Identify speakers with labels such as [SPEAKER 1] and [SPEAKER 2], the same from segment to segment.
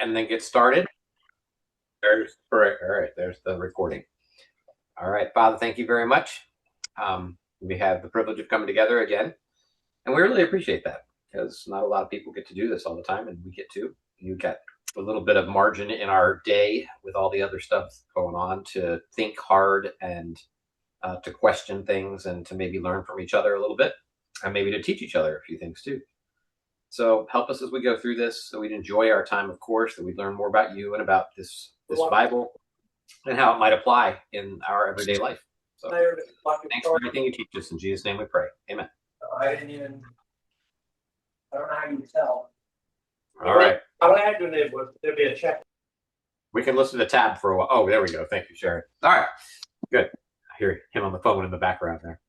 [SPEAKER 1] and then get started. There's correct. All right, there's the recording. All right, Father, thank you very much. We have the privilege of coming together again, and we really appreciate that because not a lot of people get to do this all the time, and we get to. You get a little bit of margin in our day with all the other stuff going on to think hard and to question things and to maybe learn from each other a little bit and maybe to teach each other a few things too. So help us as we go through this so we'd enjoy our time, of course, that we'd learn more about you and about this Bible and how it might apply in our everyday life. So thanks for everything you teach us. In Jesus' name we pray. Amen.
[SPEAKER 2] I don't know how you tell.
[SPEAKER 1] All right.
[SPEAKER 2] All I had to do was there'd be a check.
[SPEAKER 1] We can listen to the tab for a while. Oh, there we go. Thank you, Sharon. All right. Good. I hear him on the phone in the background there.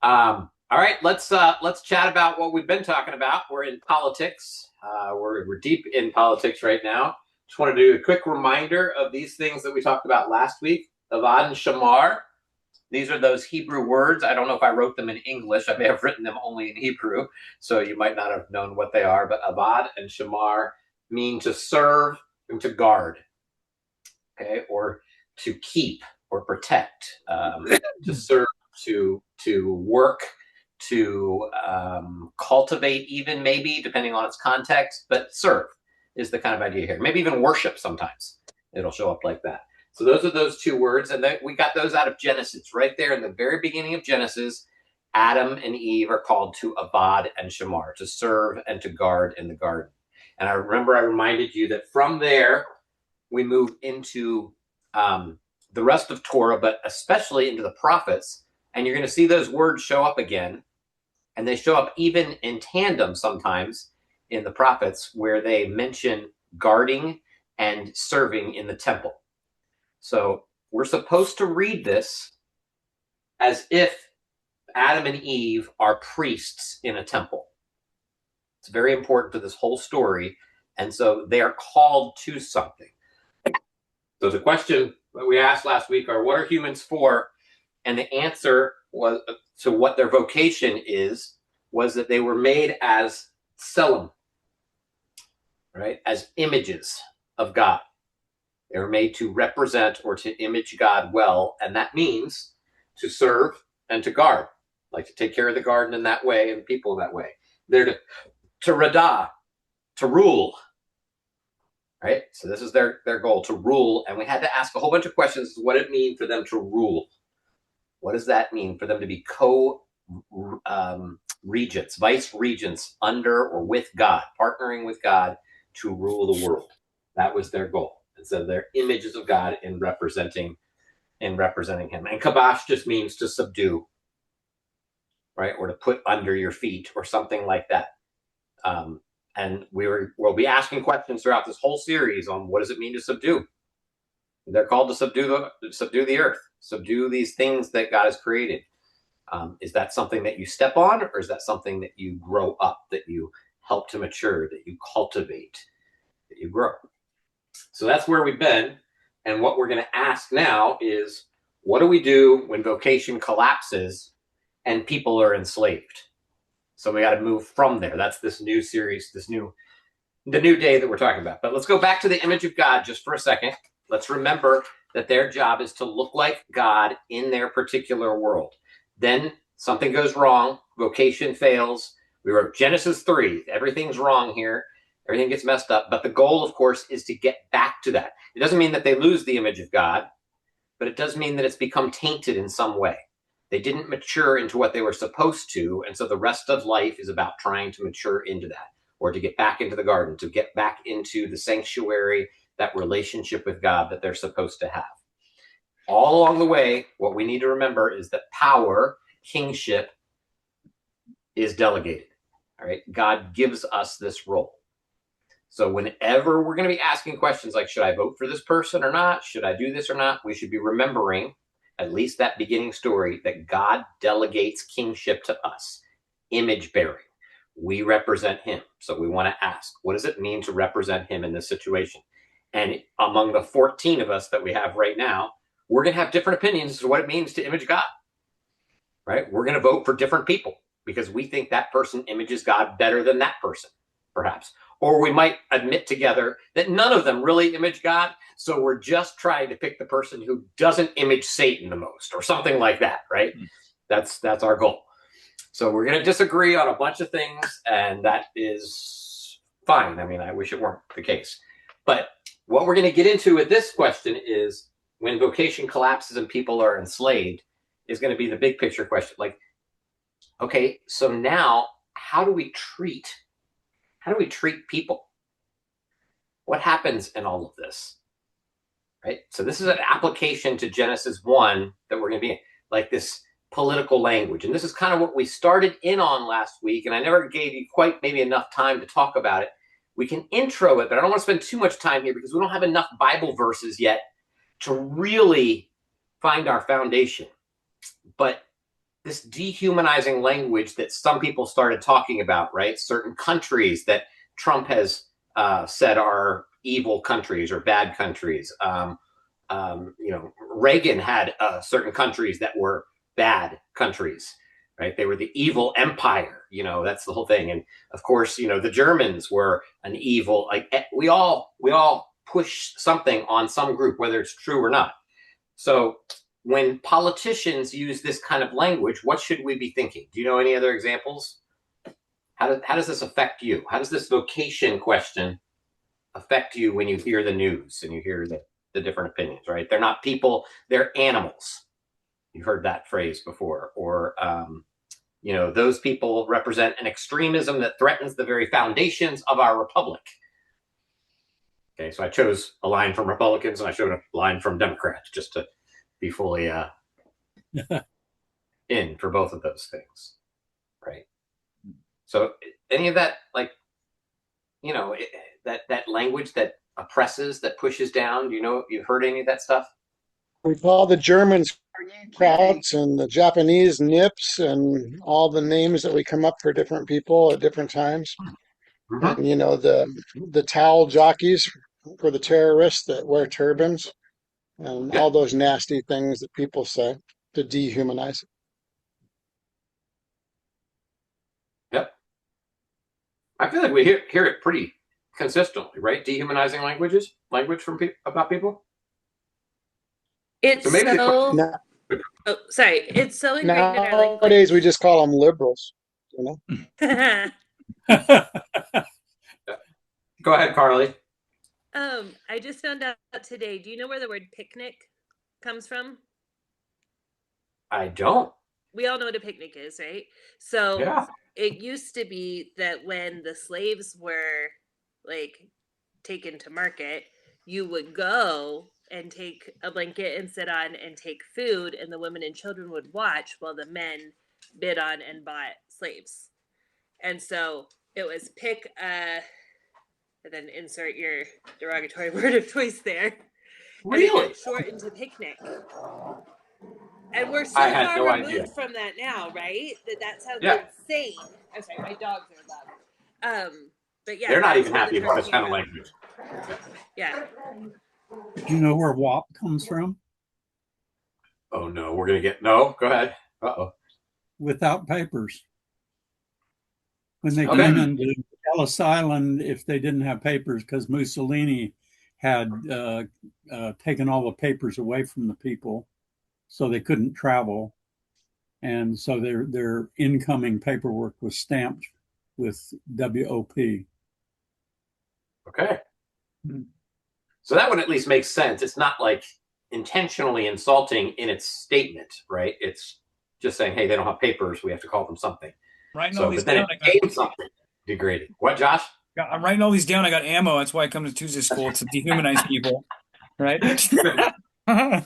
[SPEAKER 1] All right, let's chat about what we've been talking about. We're in politics. We're deep in politics right now. Just want to do a quick reminder of these things that we talked about last week. Avad and Shamar. These are those Hebrew words. I don't know if I wrote them in English. I may have written them only in Hebrew, so you might not have known what they are. But Avad and Shamar mean to serve and to guard, okay, or to keep or protect, to serve, to work, to cultivate, even maybe depending on its context, but serve is the kind of idea here. Maybe even worship sometimes. It'll show up like that. So those are those two words, and we got those out of Genesis. Right there in the very beginning of Genesis, Adam and Eve are called to Avad and Shamar, to serve and to guard in the garden. And I reminded you that from there, we move into the rest of Torah, but especially into the prophets, and you're going to see those words show up again, and they show up even in tandem sometimes in the prophets where they mention guarding and serving in the temple. So we're supposed to read this as if Adam and Eve are priests in a temple. It's very important to this whole story, and so they are called to something. So the question that we asked last week are, what are humans for? And the answer was to what their vocation was that they were made as tselem, right? As images of God. They were made to represent or to image God well, and that means to serve and to guard, like to take care of the garden in that way and people in that way. They're to radah, to rule, right? So this is their goal, to rule, and we had to ask a whole bunch of questions. What does it mean for them to rule? What does that mean for them to be regents, vice regents under or with God, partnering with God to rule the world? That was their goal. And so they're images of God in representing him. And kabash just means to subdue, right? Or to put under your feet or something like that. And we'll be asking questions throughout this whole series on what does it mean to subdue. They're called to subdue the earth, subdue these things that God has created. Is that something that you step on, or is that something that you grow up, that you help to mature, that you cultivate, that you grow? So that's where we've been. And what we're going to ask now is, what do we do when vocation collapses and people are enslaved? So we got to move from there. That's this new series, the new day that we're talking about. But let's go back to the image of God just for a second. Let's remember that their job is to look like God in their particular world. Then something goes wrong. Vocation fails. We wrote Genesis 3. Everything's wrong here. Everything gets messed up. But the goal, of course, is to get back to that. It doesn't mean that they lose the image of God, but it does mean that it's become tainted in some way. They didn't mature into what they were supposed to, and so the rest of life is about trying to mature into that, or to get back into the garden, to get back into the sanctuary, that relationship with God that they're supposed to have. All along the way, what we need to remember is that power, kingship, is delegated. All right, God gives us this role. So whenever we're going to be asking questions like, should I vote for this person or not? Should I do this or not? We should be remembering at least that beginning story, that God delegates kingship to us, image bearing. We represent him. So we want to ask, what does it mean to represent him in this situation? And among the 14 of us that we have right now, we're going to have different opinions as to what it means to image God, right? We're going to vote for different people because we think that person images God better than that person, perhaps. Or we might admit together that none of them really image God, so we're just trying to pick the person who doesn't image Satan the most, or something like that, right? That's our goal. So we're going to disagree on a bunch of things, and that is fine. I mean, I wish it weren't the case. But what we're going to get into with this question is, when vocation collapses and people are enslaved, is going to be the big picture question. Like, okay, so now how do we treat people? What happens in all of this? Right? So this is an application to Genesis 1 that we're going to be in, like this political language. And this is kind of what we started in on last week, and I never gave you quite maybe enough time to talk about it. We can intro it, but I don't want to spend too much time here because we don't have enough Bible verses yet to really find our foundation. But this dehumanizing language that some people started talking about, right? Certain countries that Trump has said are evil countries or bad countries. Reagan had certain countries that were bad countries, right? They were the evil empire, that's the whole thing. And of course, the Germans were an evil, like we all push something on some group, whether it's true or not. So when politicians use this kind of language, what should we be thinking? Do you know any other examples? How does this affect you? How does this vocation question affect you when you hear the news and you hear the different opinions, right? They're not people, they're animals. You've heard that phrase before. Or, those people represent an extremism that threatens the very foundations of our republic. Okay, so I chose a line from Republicans and I showed a line from Democrats just to be fully in for both of those things, right? So any of that, like, that language that oppresses, that pushes down, you've heard any of that stuff?
[SPEAKER 3] We call the Germans Krauts and the Japanese Nips and all the names that we come up for different people at different times.
[SPEAKER 1] Mm-hmm.
[SPEAKER 3] And the towel jockeys for the terrorists that wear turbans and all those nasty things that people say to dehumanize.
[SPEAKER 1] Yep. I feel like we hear it pretty consistently, right? Dehumanizing language from about people.
[SPEAKER 4] It's so.
[SPEAKER 3] Now,
[SPEAKER 4] Oh, sorry. It's so ingrained in our language.
[SPEAKER 3] nowadays we just call them liberals.
[SPEAKER 1] Go ahead, Carly.
[SPEAKER 4] I just found out today. Do you know where the word picnic comes from?
[SPEAKER 1] I don't.
[SPEAKER 4] We all know what a picnic is, right? So
[SPEAKER 1] Yeah.
[SPEAKER 4] It used to be that when the slaves were taken to market, you would go and take a blanket and sit on and take food, and the women and children would watch while the men bid on and bought slaves. And so it was pick and then insert your derogatory word of choice there.
[SPEAKER 1] Really?
[SPEAKER 4] Shortened to picnic. And we're so
[SPEAKER 1] far
[SPEAKER 4] removed from that now, right? That sounds insane. I'm sorry, my dogs are loud. But yeah,
[SPEAKER 1] they're not even happy about this kind of language.
[SPEAKER 4] Yeah.
[SPEAKER 5] Do you know where WAP comes from?
[SPEAKER 1] Oh no, we're gonna get no. Go ahead. Uh-oh.
[SPEAKER 5] Without papers. When they came into Ellis Island, if they didn't have papers, because Mussolini had taken all the papers away from the people, so they couldn't travel, and so their incoming paperwork was stamped with WOP.
[SPEAKER 1] Okay. So that one at least makes sense. It's not like intentionally insulting in its statement, right? It's just saying, hey, they don't have papers. We have to call them something.
[SPEAKER 6] Writing all these down.
[SPEAKER 1] It became something degraded. What, Josh?
[SPEAKER 6] Yeah, I'm writing all these down. I got ammo. That's why I come to Tuesday school to dehumanize people. Right?
[SPEAKER 1] All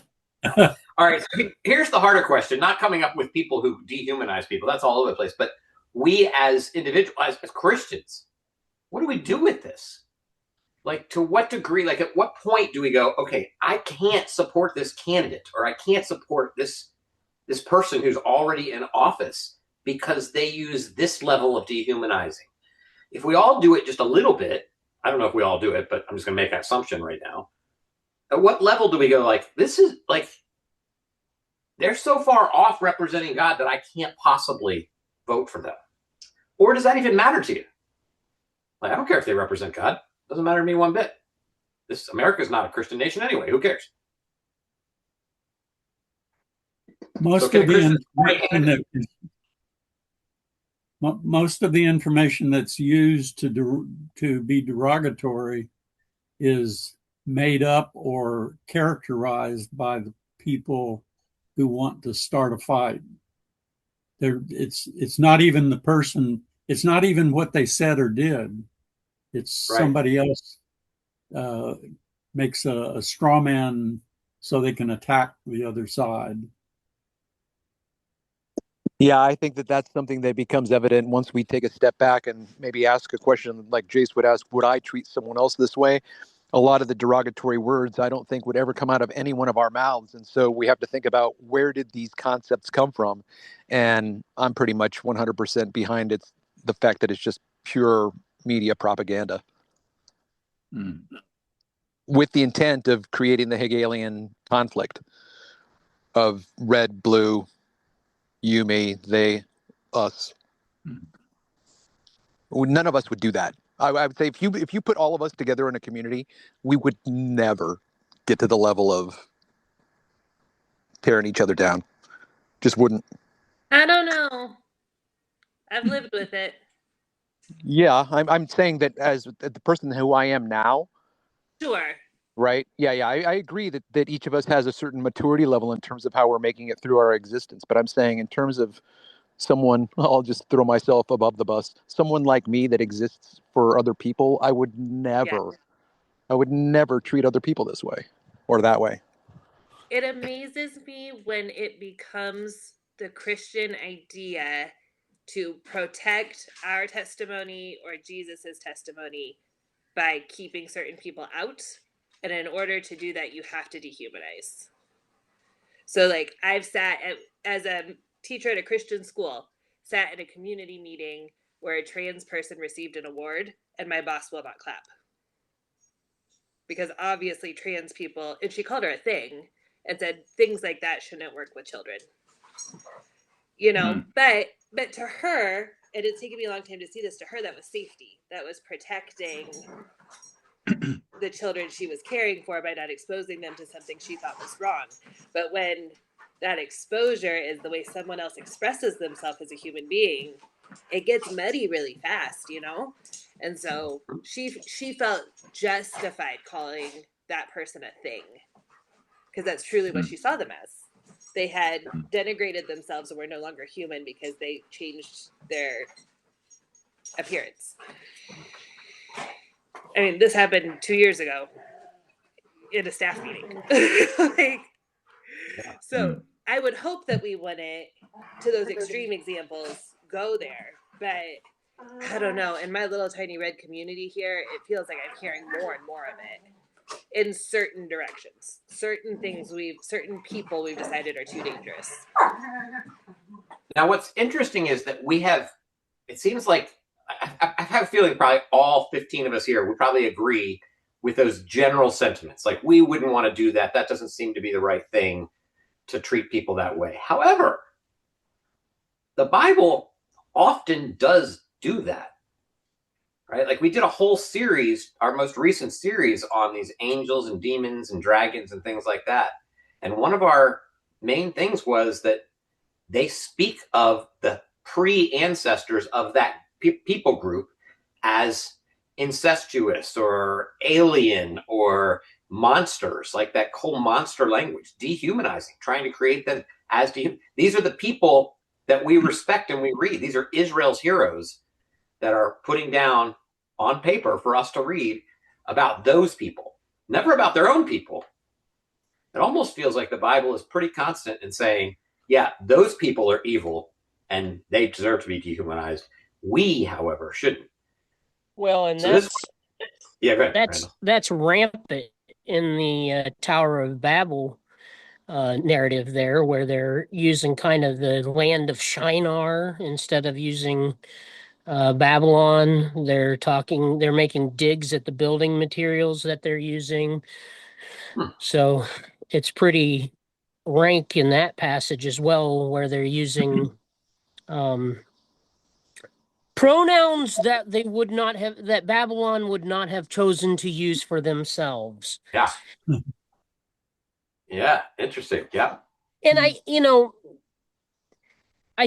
[SPEAKER 1] right. So here's the harder question. Not coming up with people who dehumanize people. That's all over the place. But we as individuals, as Christians, what do we do with this? Like, to what degree, like, at what point do we go, okay, I can't support this candidate, or I can't support this person who's already in office because they use this level of dehumanizing? If we all do it just a little bit, I don't know if we all do it, but I'm just going to make an assumption right now. At what level do we go, like, this is, like, they're so far off representing God that I can't possibly vote for them? Or does that even matter to you? Like, I don't care if they represent God. Doesn't matter to me one bit. This America's not a Christian nation anyway. Who cares?
[SPEAKER 5] Most
[SPEAKER 1] can
[SPEAKER 5] of
[SPEAKER 1] a
[SPEAKER 5] the
[SPEAKER 1] Christian
[SPEAKER 5] information that most of the information that's used to be derogatory is made up or characterized by the people who want to start a fight. It's not even the person. It's not even what they said or did. It's
[SPEAKER 1] Right.
[SPEAKER 5] somebody else makes a straw man so they can attack the other side.
[SPEAKER 7] Yeah, I think that that's something that becomes evident once we take a step back and maybe ask a question like Jace would ask, would I treat someone else this way? A lot of the derogatory words I don't think would ever come out of any one of our mouths. And so we have to think about, where did these concepts come from? And I'm pretty much 100% behind it, the fact that it's just pure media propaganda with the intent of creating the Hegelian conflict of red, blue, you, me, they, us. None of us would do that. I would say if you put all of us together in a community, we would never get to the level of tearing each other down. Just wouldn't.
[SPEAKER 4] I don't know. I've lived with it.
[SPEAKER 7] Yeah, I'm saying that as the person who I am now,
[SPEAKER 4] Sure.
[SPEAKER 7] right? Yeah. I agree that each of us has a certain maturity level in terms of how we're making it through our existence. But I'm saying in terms of someone, I'll just throw myself above the bus, someone like me that exists for other people, I would never treat other people this way or that way.
[SPEAKER 4] It amazes me when it becomes the Christian idea to protect our testimony or Jesus's testimony by keeping certain people out. And in order to do that, you have to dehumanize. So, like, I've as a teacher at a Christian school, sat in a community meeting where a trans person received an award, and my boss will not clap. Because obviously, trans people, and she called her a thing and said things like that shouldn't work with children. But to her, and it's taken me a long time to see this, to her that was safety, that was protecting the children she was caring for by not exposing them to something she thought was wrong. But when that exposure is the way someone else expresses themselves as a human being, it gets muddy really fast, and so she felt justified calling that person a thing, because that's truly what she saw them as. They had denigrated themselves and were no longer human because they changed their appearance. I mean, this happened 2 years ago in a staff meeting. So I would hope that we wouldn't, to those extreme examples, go there. But I don't know. In my little tiny red community here, it feels like I'm hearing more and more of it in certain directions. Certain people we've decided are too dangerous.
[SPEAKER 1] Now, what's interesting is that it seems like, I have a feeling probably all 15 of us here would probably agree with those general sentiments. Like, we wouldn't want to do that. That doesn't seem to be the right thing to treat people that way. However, the Bible often does do that, right? Like, we did a whole series, our most recent series, on these angels and demons and dragons and things like that. And one of our main things was that they speak of the pre-ancestors of that people group as incestuous or alien or monsters, like that whole monster language, dehumanizing, trying to create them as these are the people that we respect and we read. These are Israel's heroes that are putting down on paper for us to read about those people, never about their own people. It almost feels like the Bible is pretty constant in saying, yeah, those people are evil and they deserve to be dehumanized. We, however, shouldn't.
[SPEAKER 2] Well, and
[SPEAKER 1] So yeah, go ahead,
[SPEAKER 2] that's rampant in the Tower of Babel narrative there, where they're using kind of the land of Shinar instead of using Babylon. They're making digs at the building materials that they're using. So it's pretty rank in that passage as well, where they're using pronouns that they would not have, that Babylon would not have chosen to use for themselves.
[SPEAKER 1] Yeah. Yeah. Interesting. Yeah.
[SPEAKER 2] And I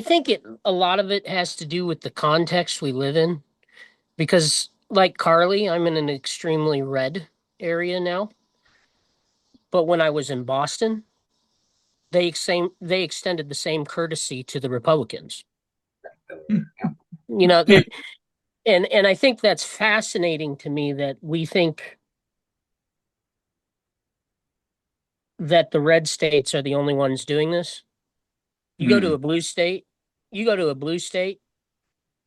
[SPEAKER 2] think a lot of it has to do with the context we live in, because like Carly, I'm in an extremely red area now. But when I was in Boston, they extended the same courtesy to the Republicans. That, and I think that's fascinating to me, that we think that the red states are the only ones doing this. You go to a blue state,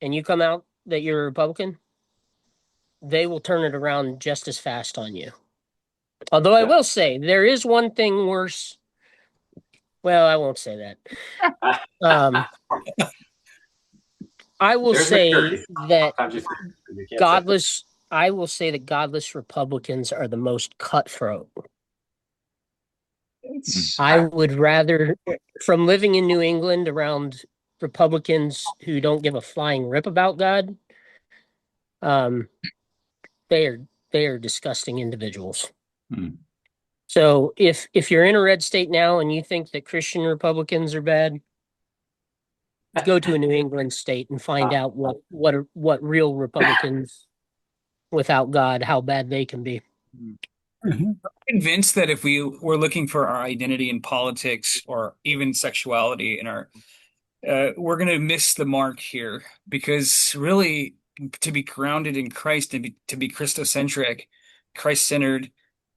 [SPEAKER 2] and you come out that you're a Republican, they will turn it around just as fast on you. Although I will say there is one thing worse. Well, I won't say that. I will say that godless Republicans are the most cutthroat. I would rather, from living in New England around Republicans who don't give a flying rip about God, they are disgusting individuals. So if you're in a red state now and you think that Christian Republicans are bad, go to a New England state and find out what real Republicans without God, how bad they can be.
[SPEAKER 6] I'm convinced that if we were looking for our identity in politics or even sexuality in our, we're going to miss the mark here, because really to be grounded in Christ and to be Christocentric, Christ-centered,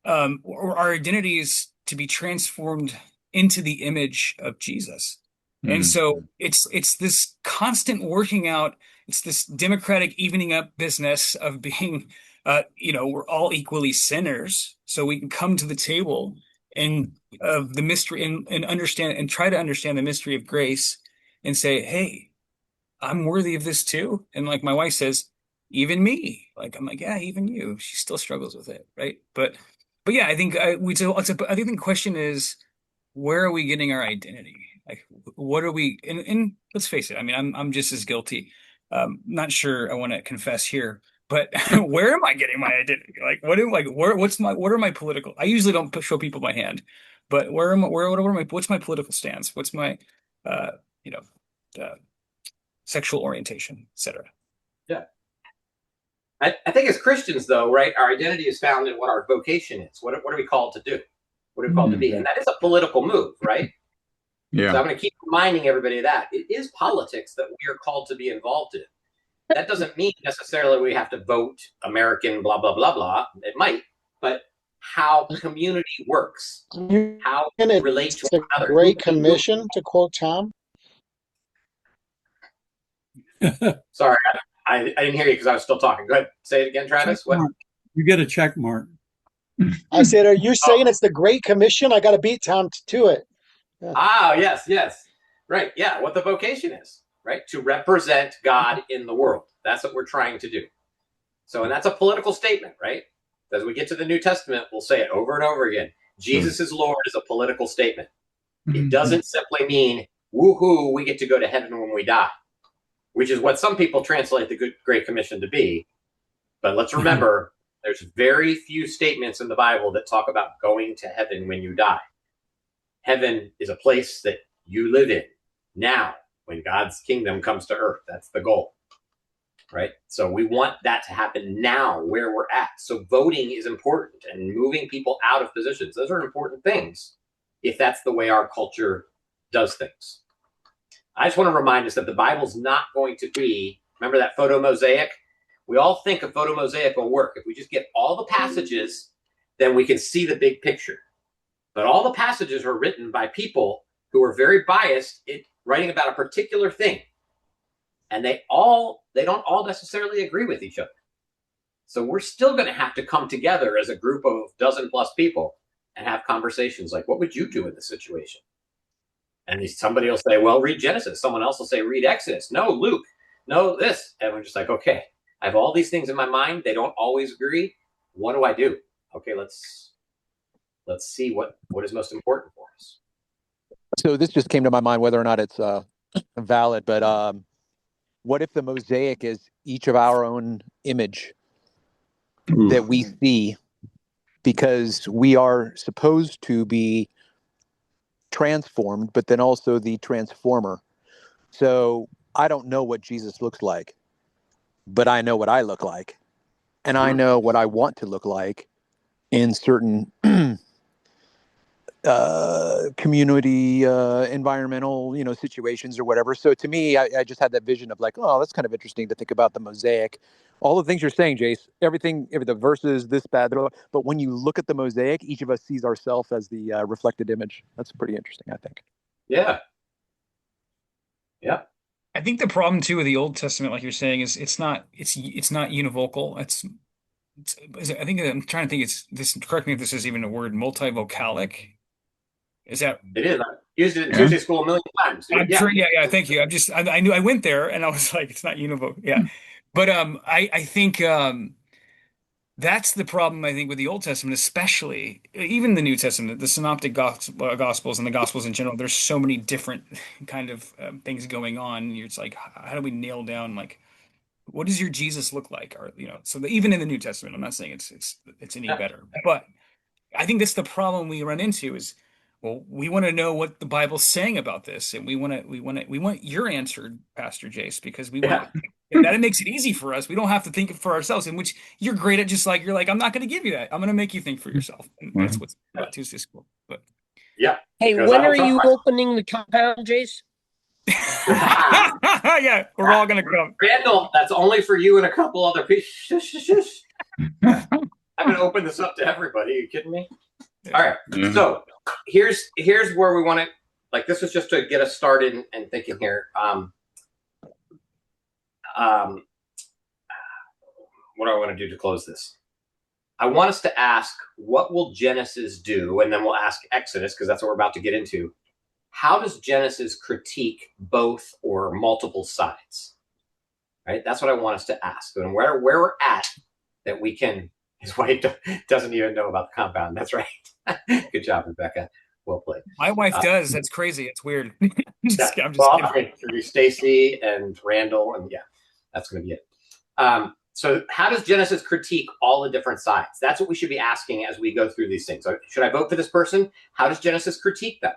[SPEAKER 6] our identity is to be transformed into the image of Jesus. And so it's this constant working out. It's this democratic evening up business of being, we're all equally sinners, so we can come to the table and of the mystery and understand and try to understand the mystery of grace and say, hey, I'm worthy of this too. And like my wife says, even me. Like I'm like, yeah, even you. She still struggles with it, right? But yeah, I think I think the question is, where are we getting our identity? Like, what are we? And let's face it. I mean, I'm just as guilty. Not sure I want to confess here, but where am I getting my identity? Like, what are my political? I usually don't show people my hand, but what's my political stance? What's my, uh, you know, sexual orientation, etc.
[SPEAKER 1] Yeah. I think as Christians, though, right, our identity is found in what our vocation is. What are we called to do? What are we called to be? And that is a political move, right? Yeah. So I'm going to keep reminding everybody of that. It is politics that we are called to be involved in. That doesn't mean necessarily we have to vote American, blah, blah, blah, blah. It might, but how community works, how it relates to
[SPEAKER 3] the
[SPEAKER 1] other.
[SPEAKER 3] Great Commission, to quote Tom.
[SPEAKER 1] Sorry, I didn't hear you because I was still talking. Go ahead. Say it again, Travis. What?
[SPEAKER 5] You get a check mark.
[SPEAKER 3] I said, are you saying it's the Great Commission? I got to beat Tom to it.
[SPEAKER 1] Yeah. Yes. Right. Yeah. What the vocation is, right? To represent God in the world. That's what we're trying to do. So, and that's a political statement, right? As we get to the New Testament, we'll say it over and over again. Jesus is Lord is a political statement. It doesn't simply mean, woohoo, we get to go to heaven when we die, which is what some people translate the Great Commission to be. But let's remember, there's very few statements in the Bible that talk about going to heaven when you die. Heaven is a place that you live in now when God's kingdom comes to earth. That's the goal, right? So we want that to happen now where we're at. So voting is important and moving people out of positions. Those are important things if that's the way our culture does things. I just want to remind us that the Bible's not going to be, remember that photo mosaic? We all think a photo mosaic will work. If we just get all the passages, then we can see the big picture. But all the passages are written by people who are very biased in writing about a particular thing. And they don't all necessarily agree with each other. So we're still going to have to come together as a group of dozen plus people and have conversations like, what would you do in this situation? And somebody will say, well, read Genesis. Someone else will say, read Exodus. No, Luke. No, this. And we're just like, okay, I have all these things in my mind. They don't always agree. What do I do? Okay, let's see what is most important for us.
[SPEAKER 7] So this just came to my mind, whether or not it's valid, but What if the mosaic is each of our own image that we see, because we are supposed to be transformed, but then also the transformer. So I don't know what Jesus looks like, but I know what I look like. And I know what I want to look like in certain community, environmental, situations or whatever. So to me, I just had that vision of like, oh, that's kind of interesting to think about the mosaic. All the things you're saying, Jace, everything, the verses, this, bad, but when you look at the mosaic, each of us sees ourselves as the reflected image. That's pretty interesting, I think.
[SPEAKER 1] Yeah. Yeah.
[SPEAKER 6] I think the problem too with the Old Testament, like you're saying, is it's not univocal. I think I'm trying to think. It's this. Correct me if this is even a word. Multivocalic. Is that?
[SPEAKER 1] It is. I used it in Tuesday school a million times.
[SPEAKER 6] I'm sure. Yeah. Thank you. I knew I went there and I was like, it's not univocal. Yeah. But I think that's the problem. I think with the Old Testament, especially even the New Testament, the Synoptic Gospels and the Gospels in general. There's so many different kind of things going on. It's like, how do we nail down like, what does your Jesus look like? Or so even in the New Testament, I'm not saying it's any better, but I think that's the problem we run into is, well, we want to know what the Bible's saying about this, and we want your answer, Pastor Jace, because we want that. It makes it easy for us. We don't have to think for ourselves, in which you're great at. Just like you're like, I'm not going to give you that. I'm going to make you think for yourself, and that's what's about Tuesday school. But
[SPEAKER 1] yeah.
[SPEAKER 2] Hey, when are you opening the compound, Jace?
[SPEAKER 6] Yeah, we're all gonna come.
[SPEAKER 1] Randall, that's only for you and a couple other people. I'm gonna open this up to everybody. Are you kidding me? All right. So here's where we want to, like, this was just to get us started and thinking here. What do I want to do to close this? I want us to ask, what will Genesis do? And then we'll ask Exodus, because that's what we're about to get into. How does Genesis critique both or multiple sides? Right? That's what I want us to ask. And where we're at, that we can, his wife doesn't even know about the compound. That's right. Good job, Rebecca. Well played.
[SPEAKER 6] My wife does. That's crazy. It's weird. I'm just
[SPEAKER 1] kidding. Stacy and Randall, and yeah, that's going to be it. So how does Genesis critique all the different sides? That's what we should be asking as we go through these things. So should I vote for this person? How does Genesis critique them?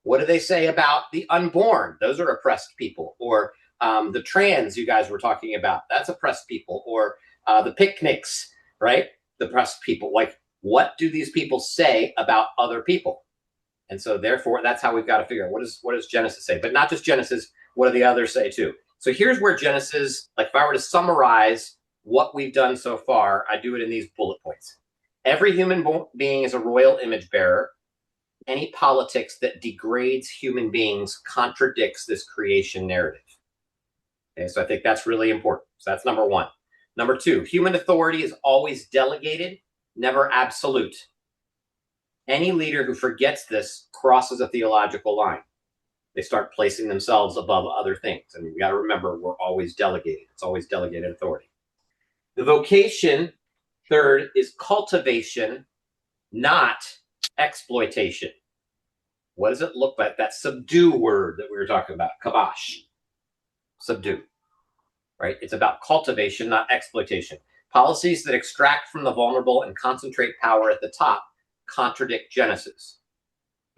[SPEAKER 1] What do they say about the unborn? Those are oppressed people. Or the trans you guys were talking about, that's oppressed people. Or the picnics, right? The oppressed people. Like, what do these people say about other people? And so therefore, that's how we've got to figure out what does Genesis say? But not just Genesis, what do the others say too? So here's where Genesis, like if I were to summarize what we've done so far, I do it in these bullet points. Every human being is a royal image bearer. Any politics that degrades human beings contradicts this creation narrative. Okay, so I think that's really important. So that's number one. Number two, human authority is always delegated, never absolute. Any leader who forgets this crosses a theological line. They start placing themselves above other things. And we got to remember, we're always delegated. It's always delegated authority. The vocation, third, is cultivation, not exploitation. What does it look like? That subdue word that we were talking about, kabash. Subdue, right? It's about cultivation, not exploitation. Policies that extract from the vulnerable and concentrate power at the top contradict Genesis.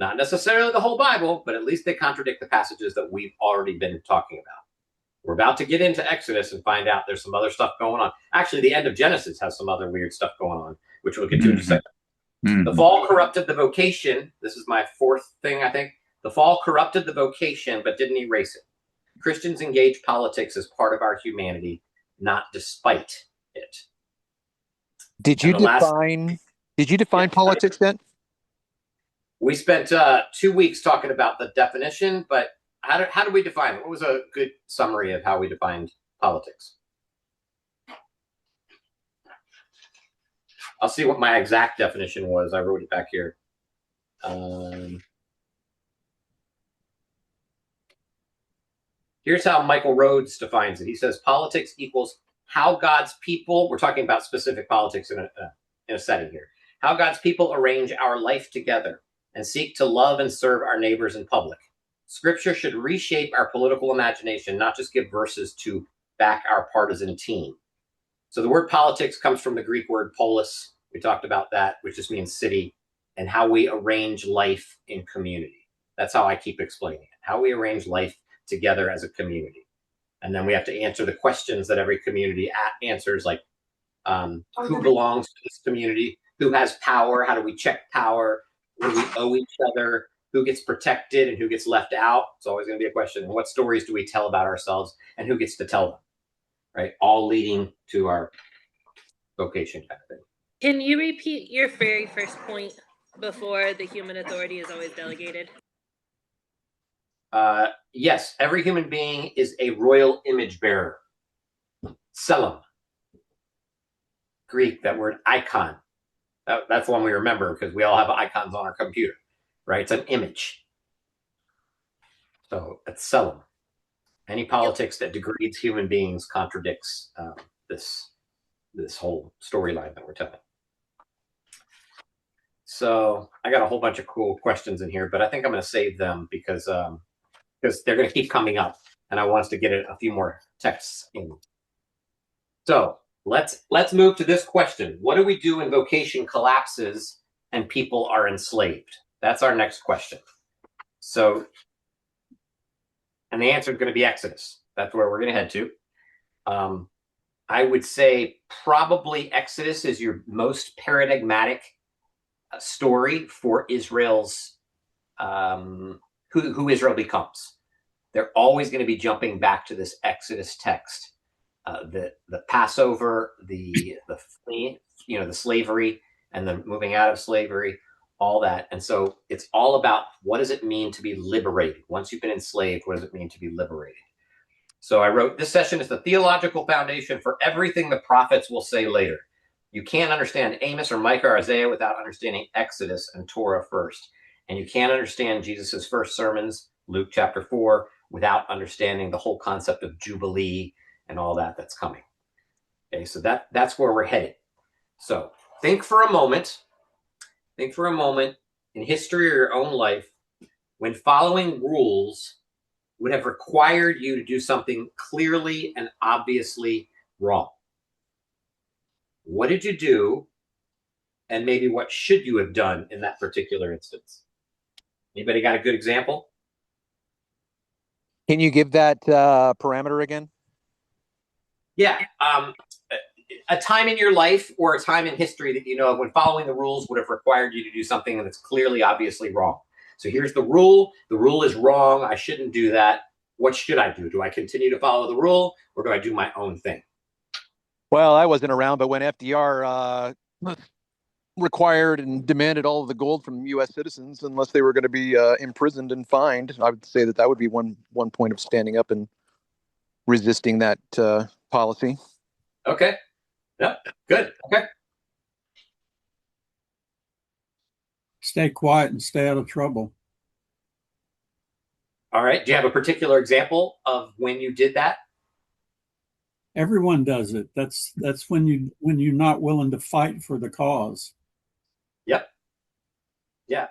[SPEAKER 1] Not necessarily the whole Bible, but at least they contradict the passages that we've already been talking about. We're about to get into Exodus and find out there's some other stuff going on. Actually, the end of Genesis has some other weird stuff going on, which we'll get to in a second. The fall corrupted the vocation. This is my fourth thing, I think. The fall corrupted the vocation, but didn't erase it. Christians engage politics as part of our humanity, not despite it.
[SPEAKER 7] Did you define politics then?
[SPEAKER 1] We spent 2 weeks talking about the definition, but how do we define it? What was a good summary of how we defined politics? I'll see what my exact definition was. I wrote it back here. Here's how Michael Rhodes defines it. He says politics equals how God's people, we're talking about specific politics in a setting here, how God's people arrange our life together and seek to love and serve our neighbors in public. Scripture should reshape our political imagination, not just give verses to back our partisan team. So the word politics comes from the Greek word polis. We talked about that, which just means city, and how we arrange life in community. That's how I keep explaining it, how we arrange life together as a community. And then we have to answer the questions that every community answers, like who belongs to this community, who has power, how do we check power, what do we owe each other, who gets protected and who gets left out. It's always going to be a question. And what stories do we tell about ourselves and who gets to tell them, right? All leading to our vocation kind of thing.
[SPEAKER 4] Can you repeat your very first point before the human authority is always delegated?
[SPEAKER 1] Yes, every human being is a royal image bearer. Selim. Greek, that word icon. That's the one we remember because we all have icons on our computer, right? It's an image. So it's Selim. Any politics that degrades human beings contradicts this whole storyline that we're telling. So I got a whole bunch of cool questions in here, but I think I'm going to save them because they're going to keep coming up, and I want us to get a few more texts in. So let's move to this question. What do we do when vocation collapses and people are enslaved? That's our next question. So, and the answer is going to be Exodus. That's where we're going to head to. I would say probably Exodus is your most paradigmatic story for Israel's who Israel becomes. They're always going to be jumping back to this Exodus text. The Passover, the slavery, and the moving out of slavery, all that. And so it's all about what does it mean to be liberated? Once you've been enslaved, what does it mean to be liberated? So I wrote, this session is the theological foundation for everything the prophets will say later. You can't understand Amos or Micah or Isaiah without understanding Exodus and Torah first. And you can't understand Jesus's first sermons, Luke chapter 4, without understanding the whole concept of Jubilee and all that's coming. Okay, so that's where we're headed. So think for a moment in history or your own life when following rules would have required you to do something clearly and obviously wrong. What did you do? And maybe what should you have done in that particular instance? Anybody got a good example?
[SPEAKER 7] Can you give that parameter again?
[SPEAKER 1] Yeah. A time in your life or a time in history that you know of when following the rules would have required you to do something that's clearly, obviously wrong. So here's the rule. The rule is wrong. I shouldn't do that. What should I do? Do I continue to follow the rule or do I do my own thing?
[SPEAKER 7] Well, I wasn't around, but when FDR required and demanded all of the gold from U.S. citizens, unless they were going to be imprisoned and fined, I would say that would be one point of standing up and resisting that policy.
[SPEAKER 1] Okay. Yeah. Good. Okay.
[SPEAKER 5] Stay quiet and stay out of trouble.
[SPEAKER 1] All right. Do you have a particular example of when you did that?
[SPEAKER 5] Everyone does it. That's when you're not willing to fight for the cause.
[SPEAKER 1] Yep. Yeah.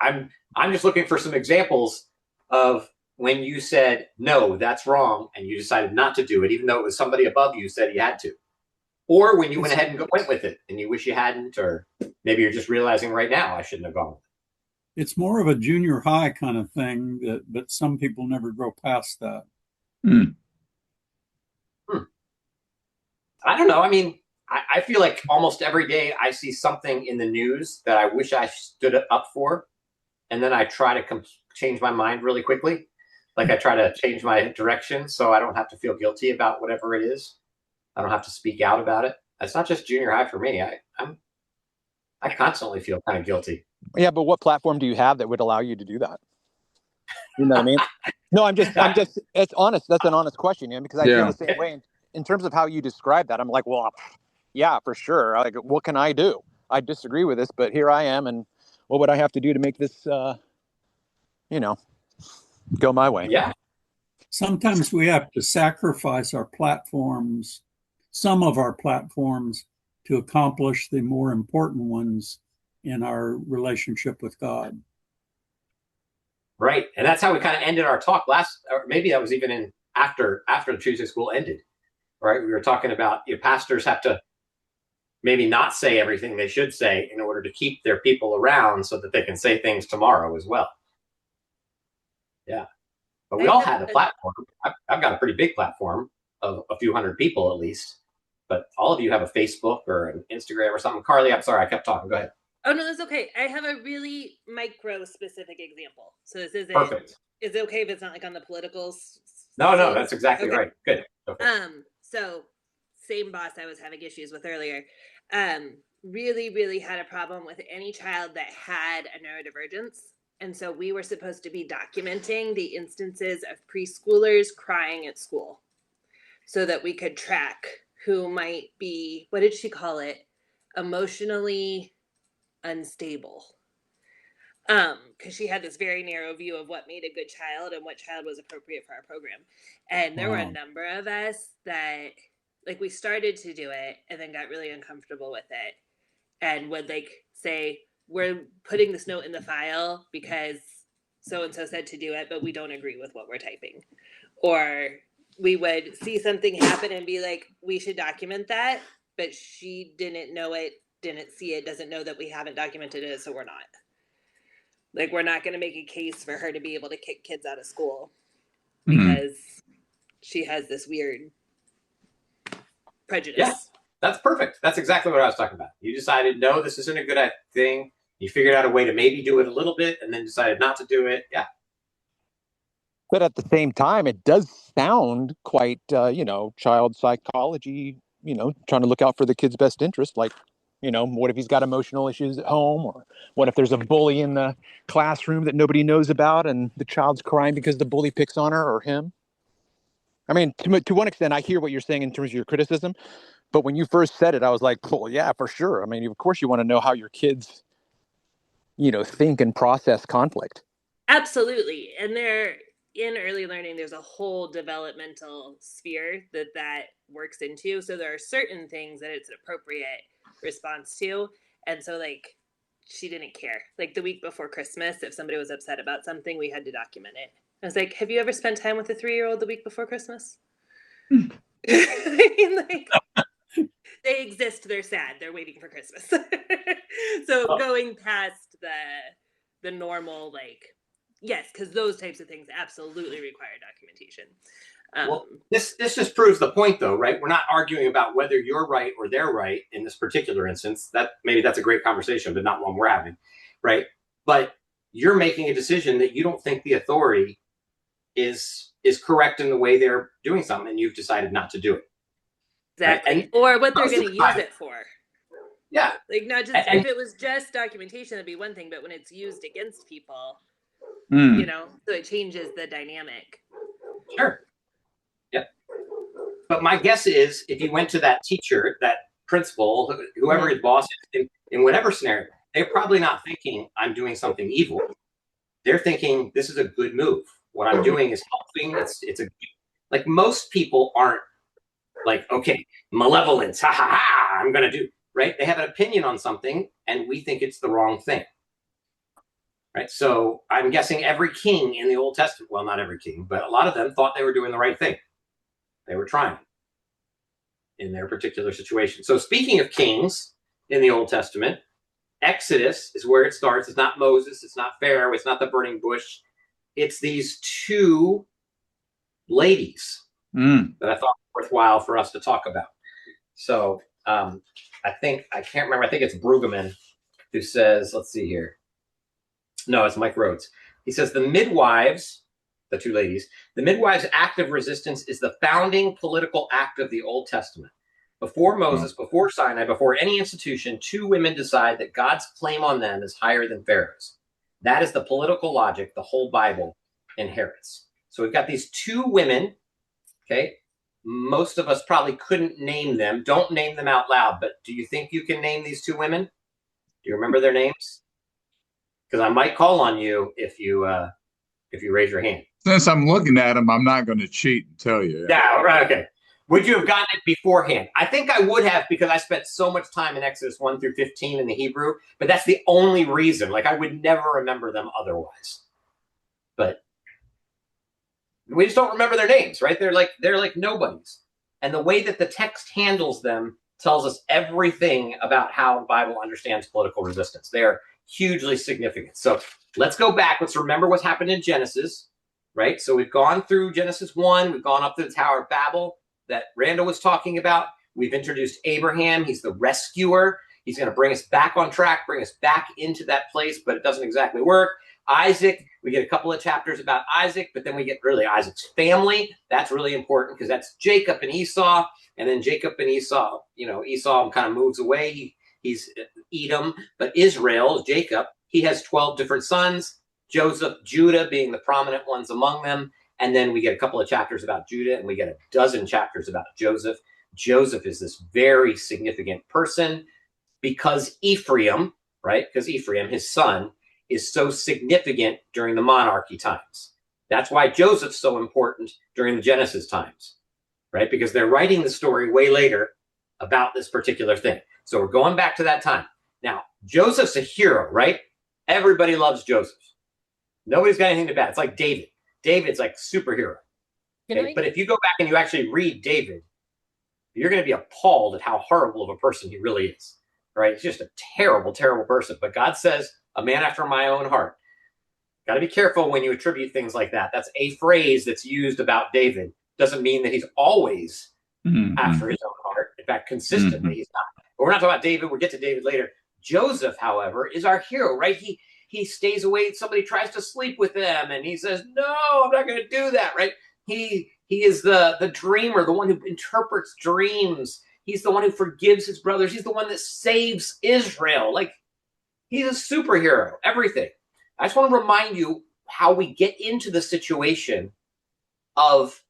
[SPEAKER 1] I'm just looking for some examples of when you said, no, that's wrong, and you decided not to do it, even though it was somebody above you said you had to. Or when you went ahead and went with it and you wish you hadn't, or maybe you're just realizing right now I shouldn't have gone with it.
[SPEAKER 5] It's more of a junior high kind of thing, but some people never grow past that.
[SPEAKER 1] I don't know. I mean, I feel like almost every day I see something in the news that I wish I stood up for, and then I try to change my mind really quickly. Like I try to change my direction so I don't have to feel guilty about whatever it is. I don't have to speak out about it. It's not just junior high for me. I constantly feel kind of guilty.
[SPEAKER 7] Yeah, but what platform do you have that would allow you to do that? You know what I mean? No, I'm just. It's honest. That's an honest question, because I feel the same way. In terms of how you describe that, I'm like, well, yeah, for sure. Like, what can I do? I disagree with this, but here I am, and what would I have to do to make this, go my way?
[SPEAKER 1] Yeah.
[SPEAKER 5] Sometimes we have to sacrifice our platforms, some of our platforms, to accomplish the more important ones in our relationship with God.
[SPEAKER 1] Right. And that's how we kind of ended our talk last, or maybe that was even in after the Tuesday school ended. Right. We were talking about pastors have to maybe not say everything they should say in order to keep their people around so that they can say things tomorrow as well. Yeah. But we all have a platform. I've got a pretty big platform of a few hundred people at least. But all of you have a Facebook or an Instagram or something. Carly, I'm sorry, I kept talking. Go ahead.
[SPEAKER 4] Oh, no, that's okay. I have a really micro specific example. So this isn't
[SPEAKER 1] Perfect.
[SPEAKER 4] Is it okay if it's not like on the political?
[SPEAKER 1] No, that's exactly right. Good.
[SPEAKER 4] Okay. So same boss I was having issues with earlier. Really, really had a problem with any child that had a neurodivergence. And so we were supposed to be documenting the instances of preschoolers crying at school so that we could track who might be, what did she call it? Emotionally unstable. Because she had this very narrow view of what made a good child and what child was appropriate for our program. And there were a number of us that, like, we started to do it and then got really uncomfortable with it and would, like, say, we're putting this note in the file because so-and-so said to do it, but we don't agree with what we're typing. Or we would see something happen and be like, we should document that, but she didn't know it, didn't see it, doesn't know that we haven't documented it, so we're not. Like, we're not going to make a case for her to be able to kick kids out of school because she has this weird prejudice.
[SPEAKER 1] Yeah, that's perfect. That's exactly what I was talking about. You decided, no, this isn't a good thing. You figured out a way to maybe do it a little bit and then decided not to do it. Yeah.
[SPEAKER 7] But at the same time, it does sound quite, child psychology, trying to look out for the kid's best interest. Like, what if he's got emotional issues at home? Or what if there's a bully in the classroom that nobody knows about and the child's crying because the bully picks on her or him? I mean, to one extent, I hear what you're saying in terms of your criticism. But when you first said it, I was like, well, yeah, for sure. I mean, of course, you want to know how your kids, think and process conflict.
[SPEAKER 4] Absolutely. And in early learning, there's a whole developmental sphere that works into. So there are certain things that it's an appropriate response to. And so, like, she didn't care. Like, the week before Christmas, if somebody was upset about something, we had to document it. I was like, have you ever spent time with a 3-year-old the week before Christmas? I mean, like, they exist, they're sad, they're waiting for Christmas. So going past the normal, like, yes, because those types of things absolutely require documentation.
[SPEAKER 1] Well, this just proves the point, though, right? We're not arguing about whether you're right or they're right in this particular instance. That maybe that's a great conversation, but not one we're having, right? But you're making a decision that you don't think the authority is correct in the way they're doing something, and you've decided not to do it.
[SPEAKER 4] Exactly,
[SPEAKER 1] right?
[SPEAKER 4] or what they're going to use it for.
[SPEAKER 1] Yeah,
[SPEAKER 4] like not just if it was just documentation, that'd be one thing, but when it's used against people, so it changes the dynamic.
[SPEAKER 1] Sure. But my guess is if you went to that teacher, that principal, whoever his boss is, in whatever scenario, they're probably not thinking I'm doing something evil. They're thinking this is a good move. What I'm doing is helping. It's like most people aren't like, okay, malevolence, ha ha ha, I'm going to do, right? They have an opinion on something and we think it's the wrong thing. Right. So I'm guessing every king in the Old Testament, well, not every king, but a lot of them thought they were doing the right thing. They were trying in their particular situation. So speaking of kings in the Old Testament, Exodus is where it starts. It's not Moses. It's not Pharaoh. It's not the burning bush. It's these two ladies that I thought were worthwhile for us to talk about. So I can't remember. I think it's Brueggemann who says, let's see here. No, it's Mike Rhodes. He says the midwives, the two ladies, the midwives' act of resistance is the founding political act of the Old Testament. Before Moses, before Sinai, before any institution, two women decide that God's claim on them is higher than Pharaoh's. That is the political logic the whole Bible inherits. So we've got these two women, okay? Most of us probably couldn't name them. Don't name them out loud, but do you think you can name these two women? Do you remember their names? Because I might call on you if you raise your hand.
[SPEAKER 8] Since I'm looking at them, I'm not going to cheat and tell you.
[SPEAKER 1] Yeah, right, okay. Would you have gotten it beforehand? I think I would have because I spent so much time in Exodus 1 through 15 in the Hebrew, but that's the only reason. Like, I would never remember them otherwise. but we just don't remember their names, right? They're like nobodies. And the way that the text handles them tells us everything about how the Bible understands political resistance. They are hugely significant. So let's go back. Let's remember what's happened in Genesis, right? So we've gone through Genesis 1. We've gone up to the Tower of Babel that Randall was talking about. We've introduced Abraham. He's the rescuer. He's going to bring us back on track, bring us back into that place, but it doesn't exactly work. Isaac, we get a couple of chapters about Isaac, but then we get really Isaac's family. That's really important because that's Jacob and Esau. And then Jacob and Esau, Esau kind of moves away. He's Edom, but Israel, Jacob, he has 12 different sons. Joseph, Judah being the prominent ones among them. And then we get a couple of chapters about Judah, and we get a dozen chapters about Joseph. Joseph is this very significant person because Ephraim, right? Because Ephraim, his son, is so significant during the monarchy times. That's why Joseph's so important during the Genesis times, right? Because they're writing the story way later about this particular thing. So we're going back to that time. Now, Joseph's a hero, right? Everybody loves Joseph. Nobody's got anything to bad. It's like David. David's like superhero. Okay? But if you go back and you actually read David, you're going to be appalled at how horrible of a person he really is, right? He's just a terrible, terrible person. But God says, a man after my own heart. Got to be careful when you attribute things like that. That's a phrase that's used about David. Doesn't mean that he's always after his own heart. In fact, consistently, he's not. But we're not talking about David. We'll get to David later. Joseph, however, is our hero, right? He stays away. Somebody tries to sleep with him, and he says, no, I'm not going to do that, right? He is the dreamer, the one who interprets dreams. He's the one who forgives his brothers. He's the one that saves Israel. Like, he's a superhero, everything. I just want to remind you how we get into the situation of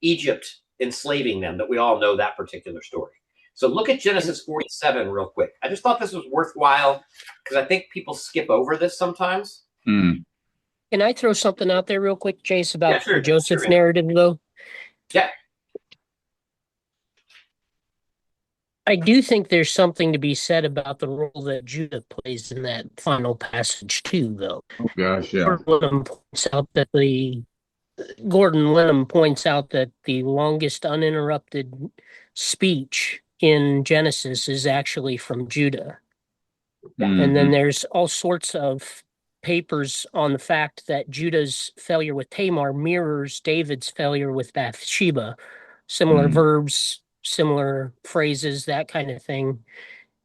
[SPEAKER 1] Egypt enslaving them, that we all know that particular story. So look at Genesis 47 real quick. I just thought this was worthwhile because I think people skip over this sometimes.
[SPEAKER 2] Can I throw something out there real quick, Jace, about
[SPEAKER 1] sure,
[SPEAKER 2] the Joseph
[SPEAKER 1] sure,
[SPEAKER 2] narrative, though?
[SPEAKER 1] Yeah.
[SPEAKER 2] I do think there's something to be said about the role that Judah plays in that final passage, too, though.
[SPEAKER 8] Oh gosh, yeah.
[SPEAKER 2] Gordon Wenham points out that the longest uninterrupted speech in Genesis is actually from Judah. And then there's all sorts of papers on the fact that Judah's failure with Tamar mirrors David's failure with Bathsheba. Similar verbs, similar phrases, that kind of thing.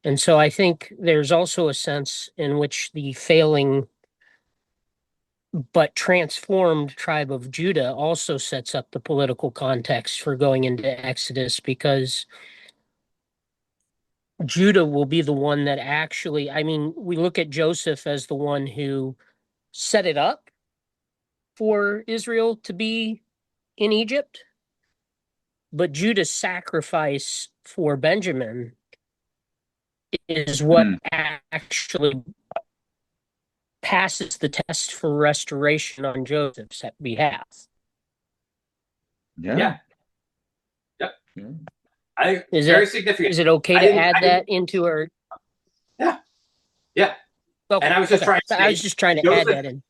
[SPEAKER 2] And so I think there's also a sense in which the failing but transformed tribe of Judah also sets up the political context for going into Exodus, because Judah will be the one that actually, we look at Joseph as the one who set it up for Israel to be in Egypt, but Judah's sacrifice for Benjamin is what actually passes the test for restoration on Joseph's behalf.
[SPEAKER 1] Yeah. Yep. I think it's very significant.
[SPEAKER 2] Is it okay to add that into our?
[SPEAKER 1] Yeah. Yeah.
[SPEAKER 2] Okay.
[SPEAKER 1] And I was just trying to
[SPEAKER 2] add that in.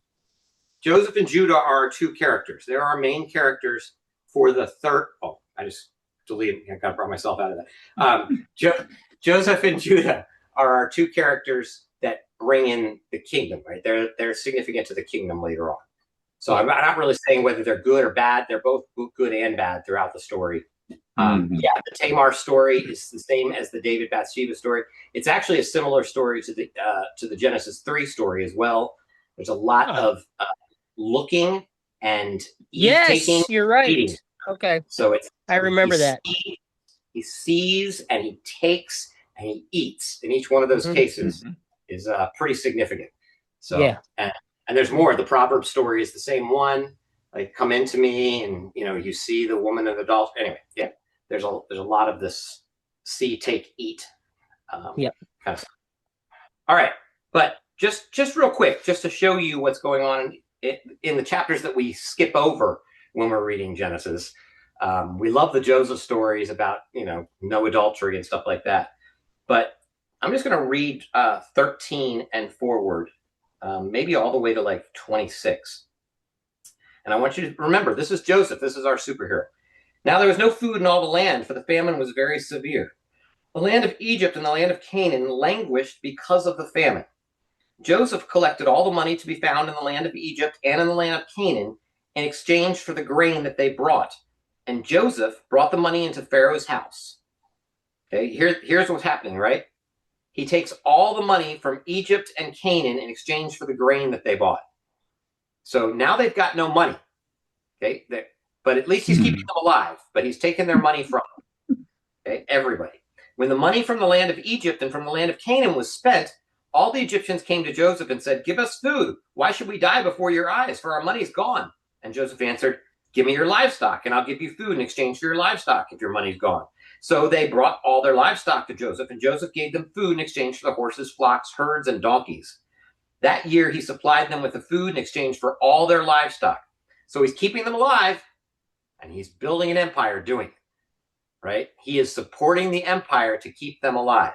[SPEAKER 1] Joseph and Judah are two characters. They're our main characters for the third. Oh, I just deleted. I kind of brought myself out of that. Joseph and Judah are our two characters that bring in the kingdom, right? They're significant to the kingdom later on. So I'm not really saying whether they're good or bad. They're both good and bad throughout the story. Yeah, the Tamar story is the same as the David Bathsheba story. It's actually a similar story to the Genesis 3 story as well. There's a lot of looking and taking.
[SPEAKER 2] You're right.
[SPEAKER 1] Eating.
[SPEAKER 2] Okay.
[SPEAKER 1] So
[SPEAKER 2] I remember that.
[SPEAKER 1] He sees and he takes and he eats. In each one of those cases is pretty significant. So
[SPEAKER 2] yeah.
[SPEAKER 1] And there's more. The Proverbs story is the same one. Like, come into me, and you see the woman and the doll. Anyway, yeah. There's a lot of this see, take, eat. Kind of stuff. All right, but just real quick, just to show you what's going on in the chapters that we skip over when we're reading Genesis. We love the Joseph stories about no adultery and stuff like that. But I'm just going to read 13 and forward, maybe all the way to like 26. And I want you to remember, this is Joseph. This is our superhero. Now there was no food in all the land, for the famine was very severe. The land of Egypt and the land of Canaan languished because of the famine. Joseph collected all the money to be found in the land of Egypt and in the land of Canaan in exchange for the grain that they brought. And Joseph brought the money into Pharaoh's house. Okay, here's what's happening, right? He takes all the money from Egypt and Canaan in exchange for the grain that they bought. So now they've got no money. Okay, but at least he's keeping them alive, but he's taking their money from them. Okay, everybody. When the money from the land of Egypt and from the land of Canaan was spent, all the Egyptians came to Joseph and said, "Give us food. Why should we die before your eyes? For our money's gone." And Joseph answered, "Give me your livestock, and I'll give you food in exchange for your livestock if your money's gone." So they brought all their livestock to Joseph, and Joseph gave them food in exchange for the horses, flocks, herds, and donkeys. That year he supplied them with the food in exchange for all their livestock. So he's keeping them alive, and he's building an empire doing it, right? He is supporting the empire to keep them alive.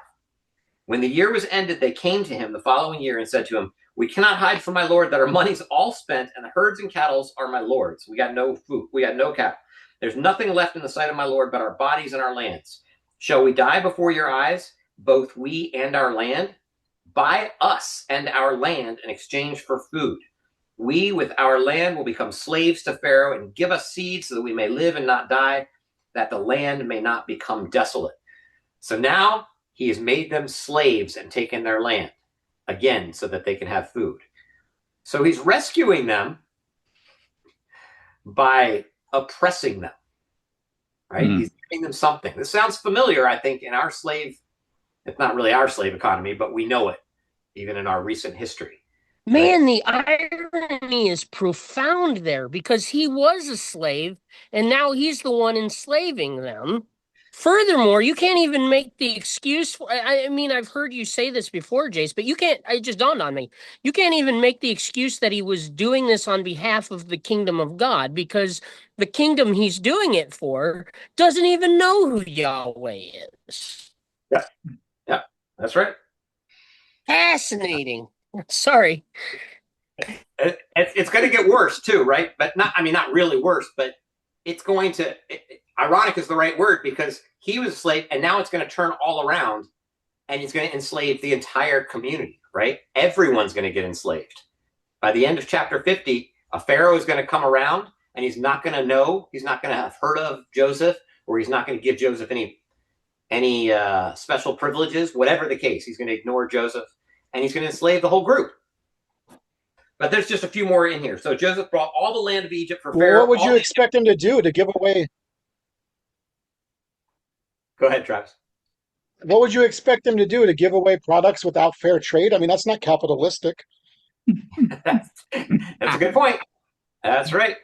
[SPEAKER 1] When the year was ended, they came to him the following year and said to him, "We cannot hide from my lord that our money's all spent, and the herds and cattle are my lord's. We got no food. We got no cattle. There's nothing left in the sight of my lord but our bodies and our lands. Shall we die before your eyes, both we and our land? Buy us and our land in exchange for food. We, with our land, will become slaves to Pharaoh, and give us seed so that we may live and not die, that the land may not become desolate." So now he has made them slaves and taken their land again so that they can have food. So he's rescuing them by oppressing them, right? He's giving them something. This sounds familiar, I think, in our slave, it's not really our slave economy, but we know it even in our recent history.
[SPEAKER 2] Man, the irony is profound there, because he was a slave and now he's the one enslaving them. Furthermore, you can't even make the excuse for, I mean, I've heard you say this before, Jace, but you can't, it just dawned on me. You can't even make the excuse that he was doing this on behalf of the kingdom of God, because the kingdom he's doing it for doesn't even know who Yahweh is.
[SPEAKER 1] Yeah, yeah, that's right.
[SPEAKER 2] Fascinating. Sorry.
[SPEAKER 1] It's going to get worse too, right? But not really worse, but it's going to, ironic is the right word, because he was a slave and now it's going to turn all around and he's going to enslave the entire community, right? Everyone's going to get enslaved. By the end of chapter 50, a Pharaoh is going to come around and he's not going to know, he's not going to have heard of Joseph, or he's not going to give Joseph any special privileges, whatever the case. He's going to ignore Joseph and he's going to enslave the whole group. But there's just a few more in here. So Joseph brought all the land of Egypt for Pharaoh.
[SPEAKER 3] What would you expect him to do to give away?
[SPEAKER 1] Go ahead, Travis.
[SPEAKER 3] What would you expect him to do to give away products without fair trade? I mean, that's not capitalistic.
[SPEAKER 1] That's a good point. That's right.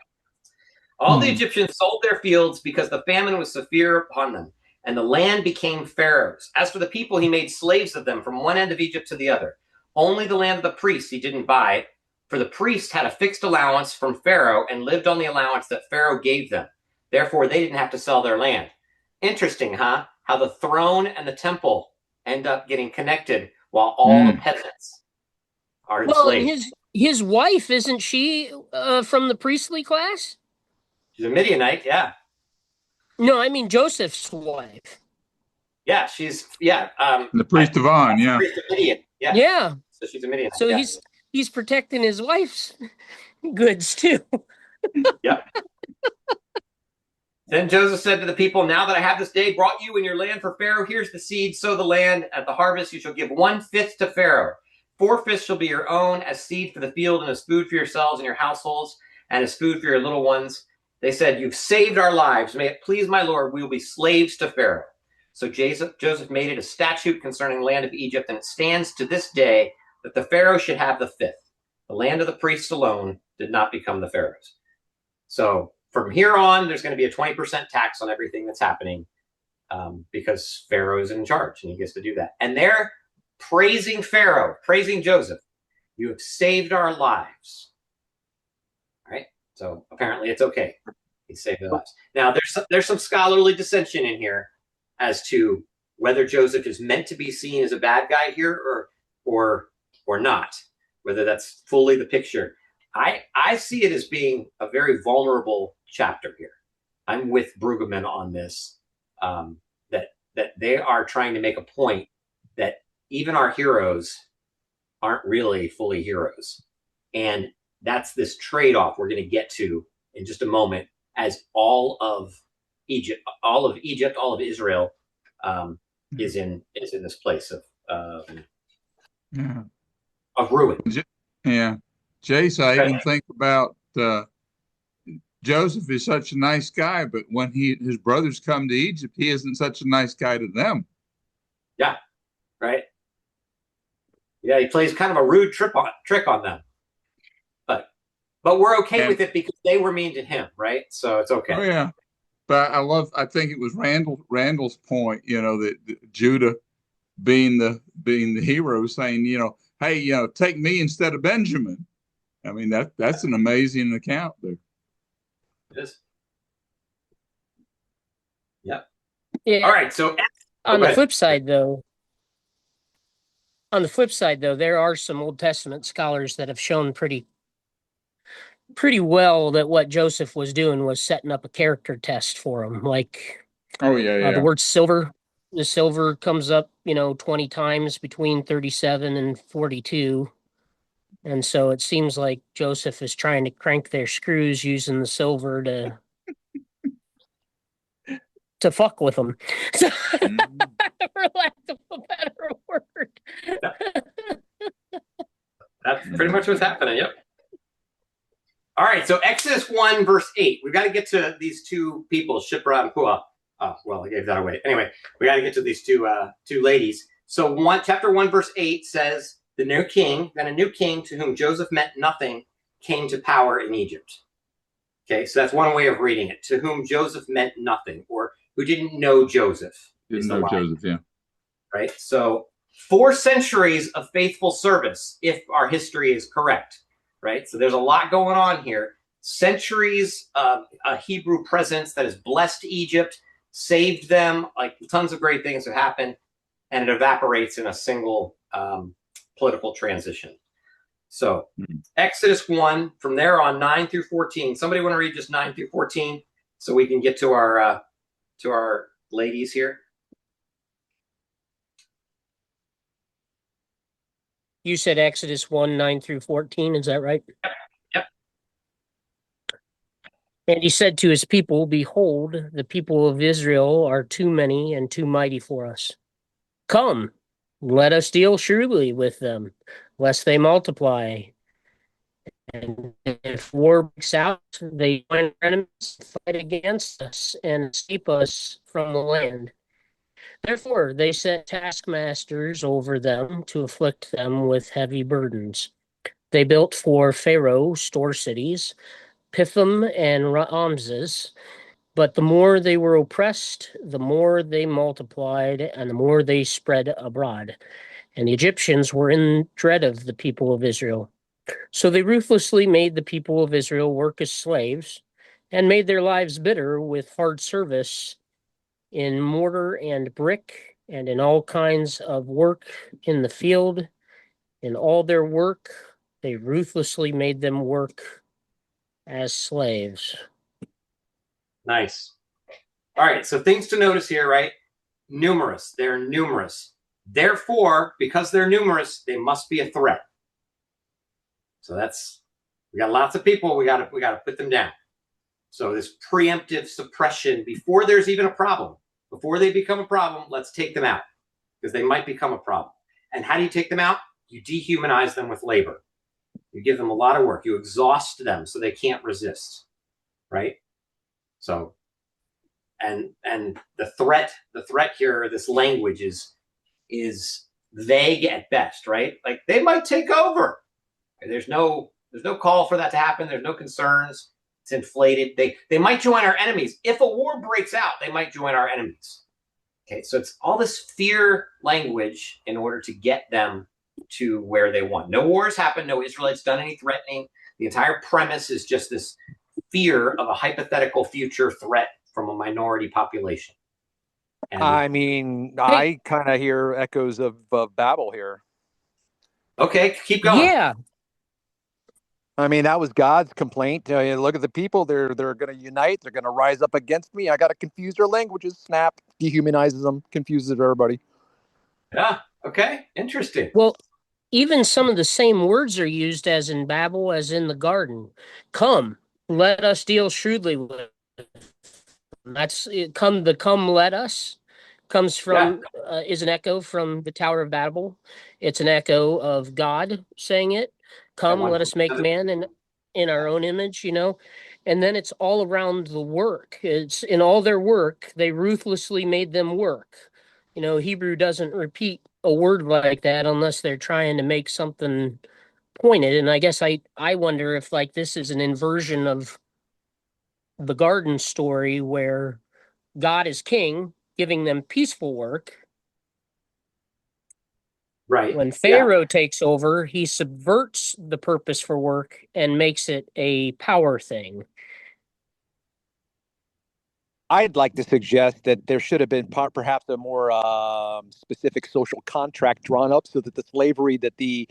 [SPEAKER 1] All the Egyptians sold their fields because the famine was severe upon them, and the land became Pharaoh's. As for the people, he made slaves of them from one end of Egypt to the other. Only the land of the priests he didn't buy, for the priests had a fixed allowance from Pharaoh and lived on the allowance that Pharaoh gave them. Therefore, they didn't have to sell their land. Interesting, huh? How the throne and the temple end up getting connected while all the peasants are enslaved.
[SPEAKER 2] Well, his wife, isn't she from the priestly class?
[SPEAKER 1] She's a Midianite, yeah.
[SPEAKER 2] No, I mean Joseph's wife.
[SPEAKER 1] Yeah, she's
[SPEAKER 8] The priest of On, yeah.
[SPEAKER 1] Priest of Midian, yeah.
[SPEAKER 2] Yeah.
[SPEAKER 1] So she's a Midianite.
[SPEAKER 2] So
[SPEAKER 1] yeah.
[SPEAKER 2] he's protecting his wife's goods too.
[SPEAKER 1] Yep. Then Joseph said to the people, "Now that I have this day brought you and your land for Pharaoh, here's the seed, sow the land. At the harvest you shall give 1/5 to Pharaoh. 4/5 shall be your own as seed for the field and as food for yourselves and your households and as food for your little ones." They said, "You've saved our lives. May it please my Lord, we will be slaves to Pharaoh." So Joseph made it a statute concerning the land of Egypt, and it stands to this day that the Pharaoh should have the 5th. The land of the priests alone did not become the Pharaoh's. So from here on, there's going to be a 20% tax on everything that's happening because Pharaoh is in charge and he gets to do that. And they're praising Pharaoh, praising Joseph. "You have saved our lives." All right. So apparently it's okay. He saved their lives. Now there's some scholarly dissension in here as to whether Joseph is meant to be seen as a bad guy here or not, whether that's fully the picture. I see it as being a very vulnerable chapter here. I'm with Brueggemann on this. That they are trying to make a point that even our heroes aren't really fully heroes, and that's this trade-off we're going to get to in just a moment. As all of Egypt, all of Israel is in this place
[SPEAKER 8] Yeah.
[SPEAKER 1] of ruin.
[SPEAKER 8] Yeah. Jace, I even think about Joseph is such a nice guy, but when his brothers come to Egypt, he isn't such a nice guy to them.
[SPEAKER 1] Yeah, right. Yeah, he plays kind of a rude trick on them, but we're okay with it because they were mean to him, right? So it's okay.
[SPEAKER 8] Oh yeah, but I think it was Randall's point, that Judah being the hero, saying, hey, take me instead of Benjamin. I mean, that's an amazing account there.
[SPEAKER 1] It is. Yep.
[SPEAKER 2] Yeah.
[SPEAKER 1] All right. So
[SPEAKER 2] on the flip side, though, there are some Old Testament scholars that have shown pretty well that what Joseph was doing was setting up a character test for him. Like, the word silver. The silver comes up, 20 times between 37 and 42. And so it seems like Joseph is trying to crank their screws using the silver to fuck with them. For lack of a better word.
[SPEAKER 1] That's pretty much what's happening. Yep. All right. So Exodus 1, verse 8. We've got to get to these two people, Shipra and Puah. Oh, well, I gave that away. Anyway, we got to get to these two ladies. So chapter 1, verse 8 says, then a new king to whom Joseph meant nothing came to power in Egypt. Okay, so that's one way of reading it. To whom Joseph meant nothing, or who didn't know Joseph.
[SPEAKER 8] Didn't know Joseph, yeah.
[SPEAKER 1] Right? So 4 centuries of faithful service, if our history is correct. Right? So there's a lot going on here. Centuries of a Hebrew presence that has blessed Egypt, saved them, like tons of great things have happened, and it evaporates in a single political transition. So Exodus 1, from there on 9 through 14. Somebody want to read just 9 through 14 so we can get to our ladies here?
[SPEAKER 2] You said Exodus 1, 9 through 14, is that right?
[SPEAKER 1] Yep.
[SPEAKER 2] And he said to his people, behold, the people of Israel are too many and too mighty for us. Come, let us deal shrewdly with them, lest they multiply. And if war breaks out, they join our enemies, fight against us, and escape us from the land. Therefore, they set taskmasters over them to afflict them with heavy burdens. They built for Pharaoh store cities, Pithom and Ramses. But the more they were oppressed, the more they multiplied, and the more they spread abroad. And the Egyptians were in dread of the people of Israel. So they ruthlessly made the people of Israel work as slaves and made their lives bitter with hard service in mortar and brick and in all kinds of work in the field. In all their work, they ruthlessly made them work as slaves.
[SPEAKER 1] Nice. All right, so things to notice here, right? Numerous. They're numerous. Therefore, because they're numerous, they must be a threat. So we got lots of people. We got to put them down. So this preemptive suppression before there's even a problem, before they become a problem, let's take them out because they might become a problem. And how do you take them out? You dehumanize them with labor. You give them a lot of work. You exhaust them so they can't resist, right? So, and the threat here, this language is vague at best, right? Like they might take over. There's no call for that to happen. There's no concerns. It's inflated. They might join our enemies. If a war breaks out, they might join our enemies. Okay, so it's all this fear language in order to get them to where they want. No wars happen. No Israelites done any threatening. The entire premise is just this fear of a hypothetical future threat from a minority population. And,
[SPEAKER 7] I mean, I kind of hear echoes of Babel here.
[SPEAKER 1] Okay, keep going.
[SPEAKER 2] Yeah.
[SPEAKER 7] I mean, that was God's complaint. Look at the people; they're going to unite. They're going to rise up against me. I got to confuse their languages. Snap, dehumanizes them, confuses everybody.
[SPEAKER 1] Yeah. Okay. Interesting.
[SPEAKER 2] Well, even some of the same words are used as in Babel as in the garden. Come, let us deal shrewdly with. That's it. Come, let us comes
[SPEAKER 1] Yeah.
[SPEAKER 2] from is an echo from the Tower of Babel. It's an echo of God saying it.
[SPEAKER 1] At
[SPEAKER 2] Come,
[SPEAKER 1] one
[SPEAKER 2] let
[SPEAKER 1] point.
[SPEAKER 2] us make man in our own image, And then it's all around the work. It's in all their work, they ruthlessly made them work. Hebrew doesn't repeat a word like that unless they're trying to make something pointed. And I guess I wonder if like this is an inversion of the garden story where God is king, giving them peaceful work.
[SPEAKER 1] Right.
[SPEAKER 2] When
[SPEAKER 1] Yeah.
[SPEAKER 2] Pharaoh takes over, he subverts the purpose for work and makes it a power thing.
[SPEAKER 7] I'd like to suggest that there should have been perhaps a more specific social contract drawn up so that the slavery that the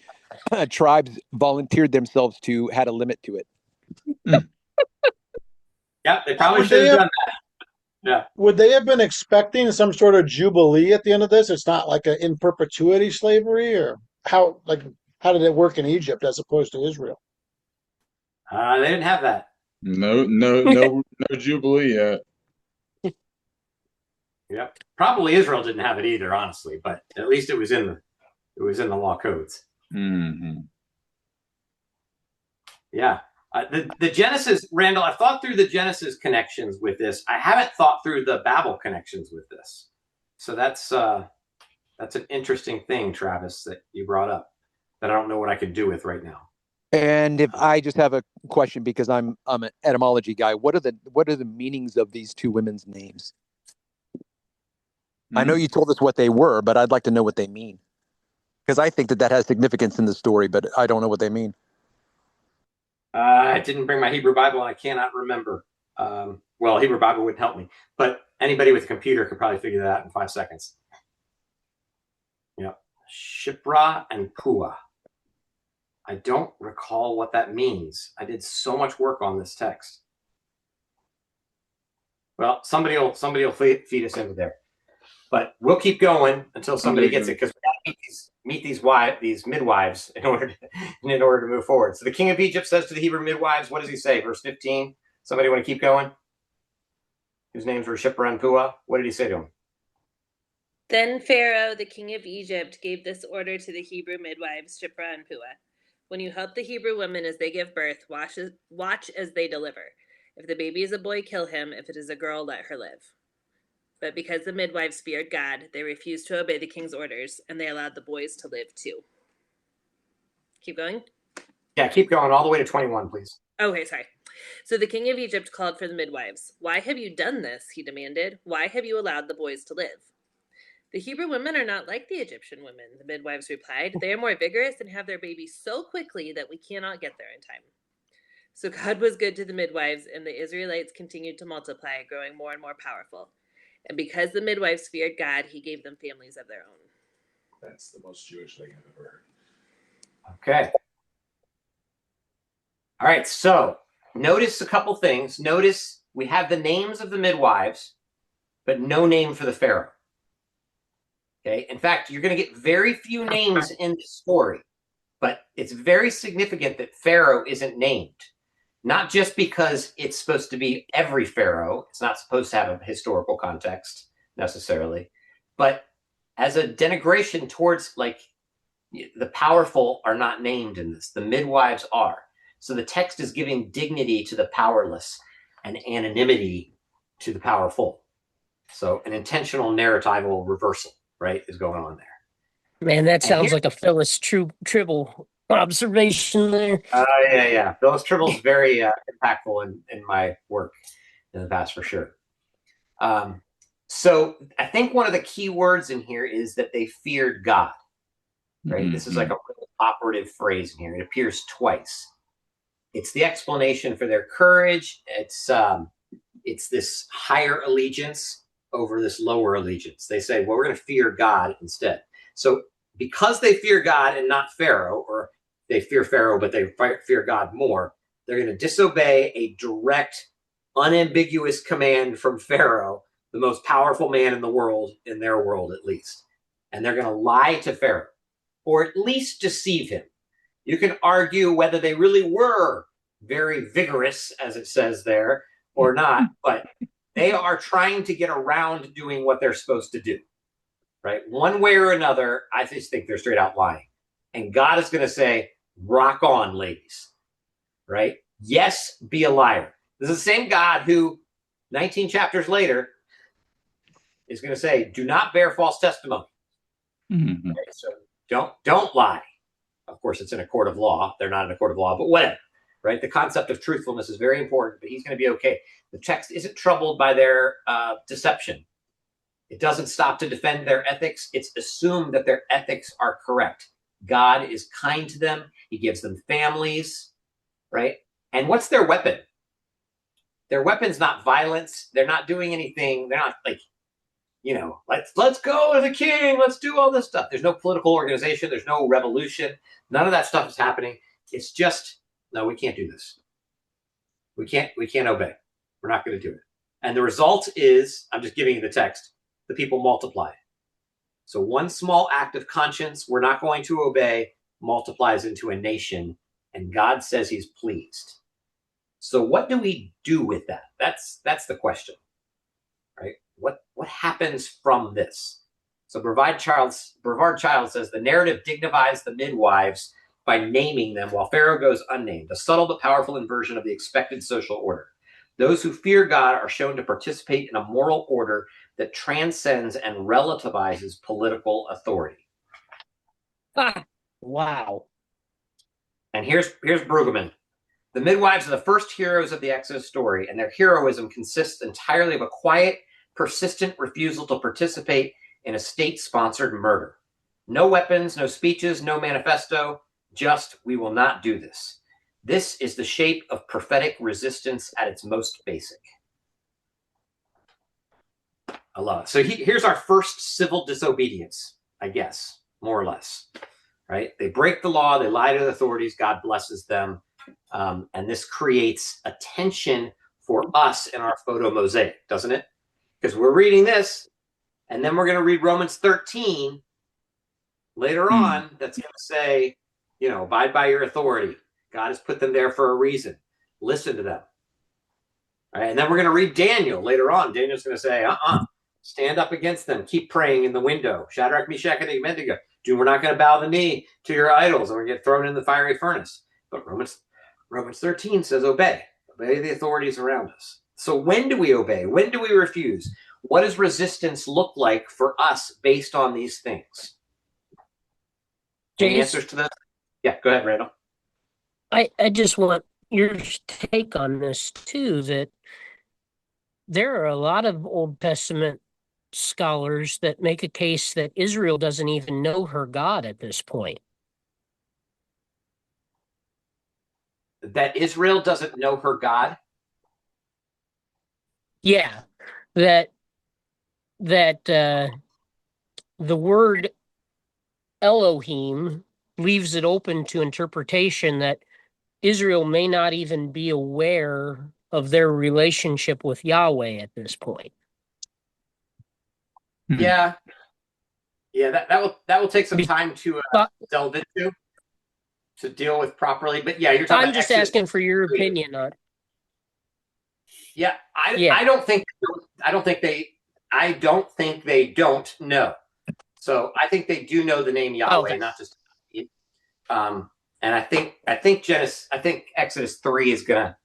[SPEAKER 7] tribes volunteered themselves to had a limit to it.
[SPEAKER 1] Yeah. They probably
[SPEAKER 3] Would
[SPEAKER 1] should
[SPEAKER 3] they
[SPEAKER 1] have
[SPEAKER 3] have
[SPEAKER 1] done that. Yeah.
[SPEAKER 3] would they have been expecting some sort of jubilee at the end of this? It's not like a in perpetuity slavery, or how did it work in Egypt as opposed to Israel?
[SPEAKER 1] They didn't have that.
[SPEAKER 8] No Jubilee yet.
[SPEAKER 1] Yep. Probably Israel didn't have it either, honestly, but at least it was in the law codes.
[SPEAKER 8] Mm-hmm.
[SPEAKER 1] Yeah. The Genesis, Randall, I've thought through the Genesis connections with this. I haven't thought through the Babel connections with this. So that's an interesting thing, Travis, that you brought up that I don't know what I could do with right now.
[SPEAKER 7] And if I just have a question, because I'm an etymology guy, what are the meanings of these two women's names? I know you told us what they were, but I'd like to know what they mean, because I think that has significance in the story, but I don't know what they mean.
[SPEAKER 1] I didn't bring my Hebrew Bible, and I cannot remember. Well, Hebrew Bible wouldn't help me, but anybody with a computer could probably figure that out in 5 seconds. Yep. Shipra and Pua. I don't recall what that means. I did so much work on this text. Well, somebody will feed us into there. But we'll keep going until somebody gets it, because we got to meet these midwives in order to move forward. So the king of Egypt says to the Hebrew midwives, what does he say? Verse 15. Somebody want to keep going? Whose names were Shipra and Pua? What did he say to them?
[SPEAKER 4] Then Pharaoh, the king of Egypt, gave this order to the Hebrew midwives, Shipra and Pua. When you help the Hebrew women as they give birth, watch as they deliver. If the baby is a boy, kill him. If it is a girl, let her live. But because the midwives feared God, they refused to obey the king's orders, and they allowed the boys to live too. Keep going?
[SPEAKER 1] Yeah, keep going all the way to 21, please.
[SPEAKER 4] Okay, sorry. So the king of Egypt called for the midwives. Why have you done this? He demanded. Why have you allowed the boys to live? The Hebrew women are not like the Egyptian women, the midwives replied. They are more vigorous and have their babies so quickly that we cannot get there in time. So God was good to the midwives, and the Israelites continued to multiply, growing more and more powerful. And because the midwives feared God, he gave them families of their own.
[SPEAKER 8] That's the most Jewish thing I've ever heard.
[SPEAKER 1] Okay. All right, so notice a couple things. Notice we have the names of the midwives, but no name for the Pharaoh. Okay. In fact, you're going to get very few names in the story, but it's very significant that Pharaoh isn't named. Not just because it's supposed to be every Pharaoh. It's not supposed to have a historical context necessarily, but as a denigration towards, like, the powerful are not named in this. The midwives are. So the text is giving dignity to the powerless and anonymity to the powerful. So an intentional narratival reversal, right, is going on there.
[SPEAKER 2] Man, that sounds like a Phyllis Tribble observation there.
[SPEAKER 1] Yeah. Phyllis Tribble's very impactful in my work in the past, for sure. So I think one of the key words in here is that they feared God, right? Mm-hmm. This is like a really operative phrase in here. It appears twice. It's the explanation for their courage. It's this higher allegiance over this lower allegiance. They say, well, we're going to fear God instead. So because they fear God and not Pharaoh, or they fear Pharaoh, but they fear God more. They're going to disobey a direct, unambiguous command from Pharaoh, the most powerful man in the world, in their world at least. And they're going to lie to Pharaoh, or at least deceive him. You can argue whether they really were very vigorous, as it says there, or not, but they are trying to get around doing what they're supposed to do, right? One way or another, I just think they're straight out lying. And God is going to say, rock on, ladies, right? Yes, be a liar. This is the same God who 19 chapters later is going to say, do not bear false testimony.
[SPEAKER 8] Mm-hmm.
[SPEAKER 1] Okay, so don't lie. Of course, it's in a court of law. They're not in a court of law, but whatever, right? The concept of truthfulness is very important, but he's going to be okay. The text isn't troubled by their deception. It doesn't stop to defend their ethics. It's assumed that their ethics are correct. God is kind to them. He gives them families, right? And what's their weapon? Their weapon's not violence. They're not doing anything. They're not like, let's go to the king. Let's do all this stuff. There's no political organization. There's no revolution. None of that stuff is happening. It's just, no, we can't do this. We can't obey. We're not going to do it. And the result is, I'm just giving you the text, the people multiply. So one small act of conscience, we're not going to obey, multiplies into a nation, and God says he's pleased. So what do we do with that? That's the question, right? What happens from this? So Brevard Child says the narrative dignifies the midwives by naming them while Pharaoh goes unnamed, a subtle but powerful inversion of the expected social order. Those who fear God are shown to participate in a moral order that transcends and relativizes political authority.
[SPEAKER 2] Wow.
[SPEAKER 1] And here's Brueggemann. The midwives are the first heroes of the Exodus story, and their heroism consists entirely of a quiet, persistent refusal to participate in a state-sponsored murder. No weapons, no speeches, no manifesto, just we will not do this. This is the shape of prophetic resistance at its most basic. I love it. So here's our first civil disobedience, I guess, more or less, right? They break the law, they lie to the authorities, God blesses them, and this creates a tension for us in our photo mosaic, doesn't it? Because we're reading this, and then we're going to read Romans 13 later on. That's going to say, abide by your authority. God has put them there for a reason. Listen to them. All right, and then we're going to read Daniel later on. Daniel's going to say, stand up against them. Keep praying in the window. Shadrach, Meshach, and Abednego. We're not going to bow the knee to your idols, and we're going to get thrown in the fiery furnace. But Romans 13 says, obey. Obey the authorities around us. So when do we obey? When do we refuse? What does resistance look like for us based on these things? Any answers to this? Yeah, go ahead, Randall.
[SPEAKER 2] I just want your take on this too, that there are a lot of Old Testament scholars that make a case that Israel doesn't even know her God at this point.
[SPEAKER 1] That Israel doesn't know her God?
[SPEAKER 2] Yeah, that the word Elohim leaves it open to interpretation that Israel may not even be aware of their relationship with Yahweh at this point.
[SPEAKER 1] Yeah, that will take some time to delve into, to deal with properly. But yeah, you're talking.
[SPEAKER 2] I'm just asking for your opinion on.
[SPEAKER 1] Yeah, I don't think they don't know. So I think they do know the name Yahweh, not just. And I think Exodus 3 is gonna.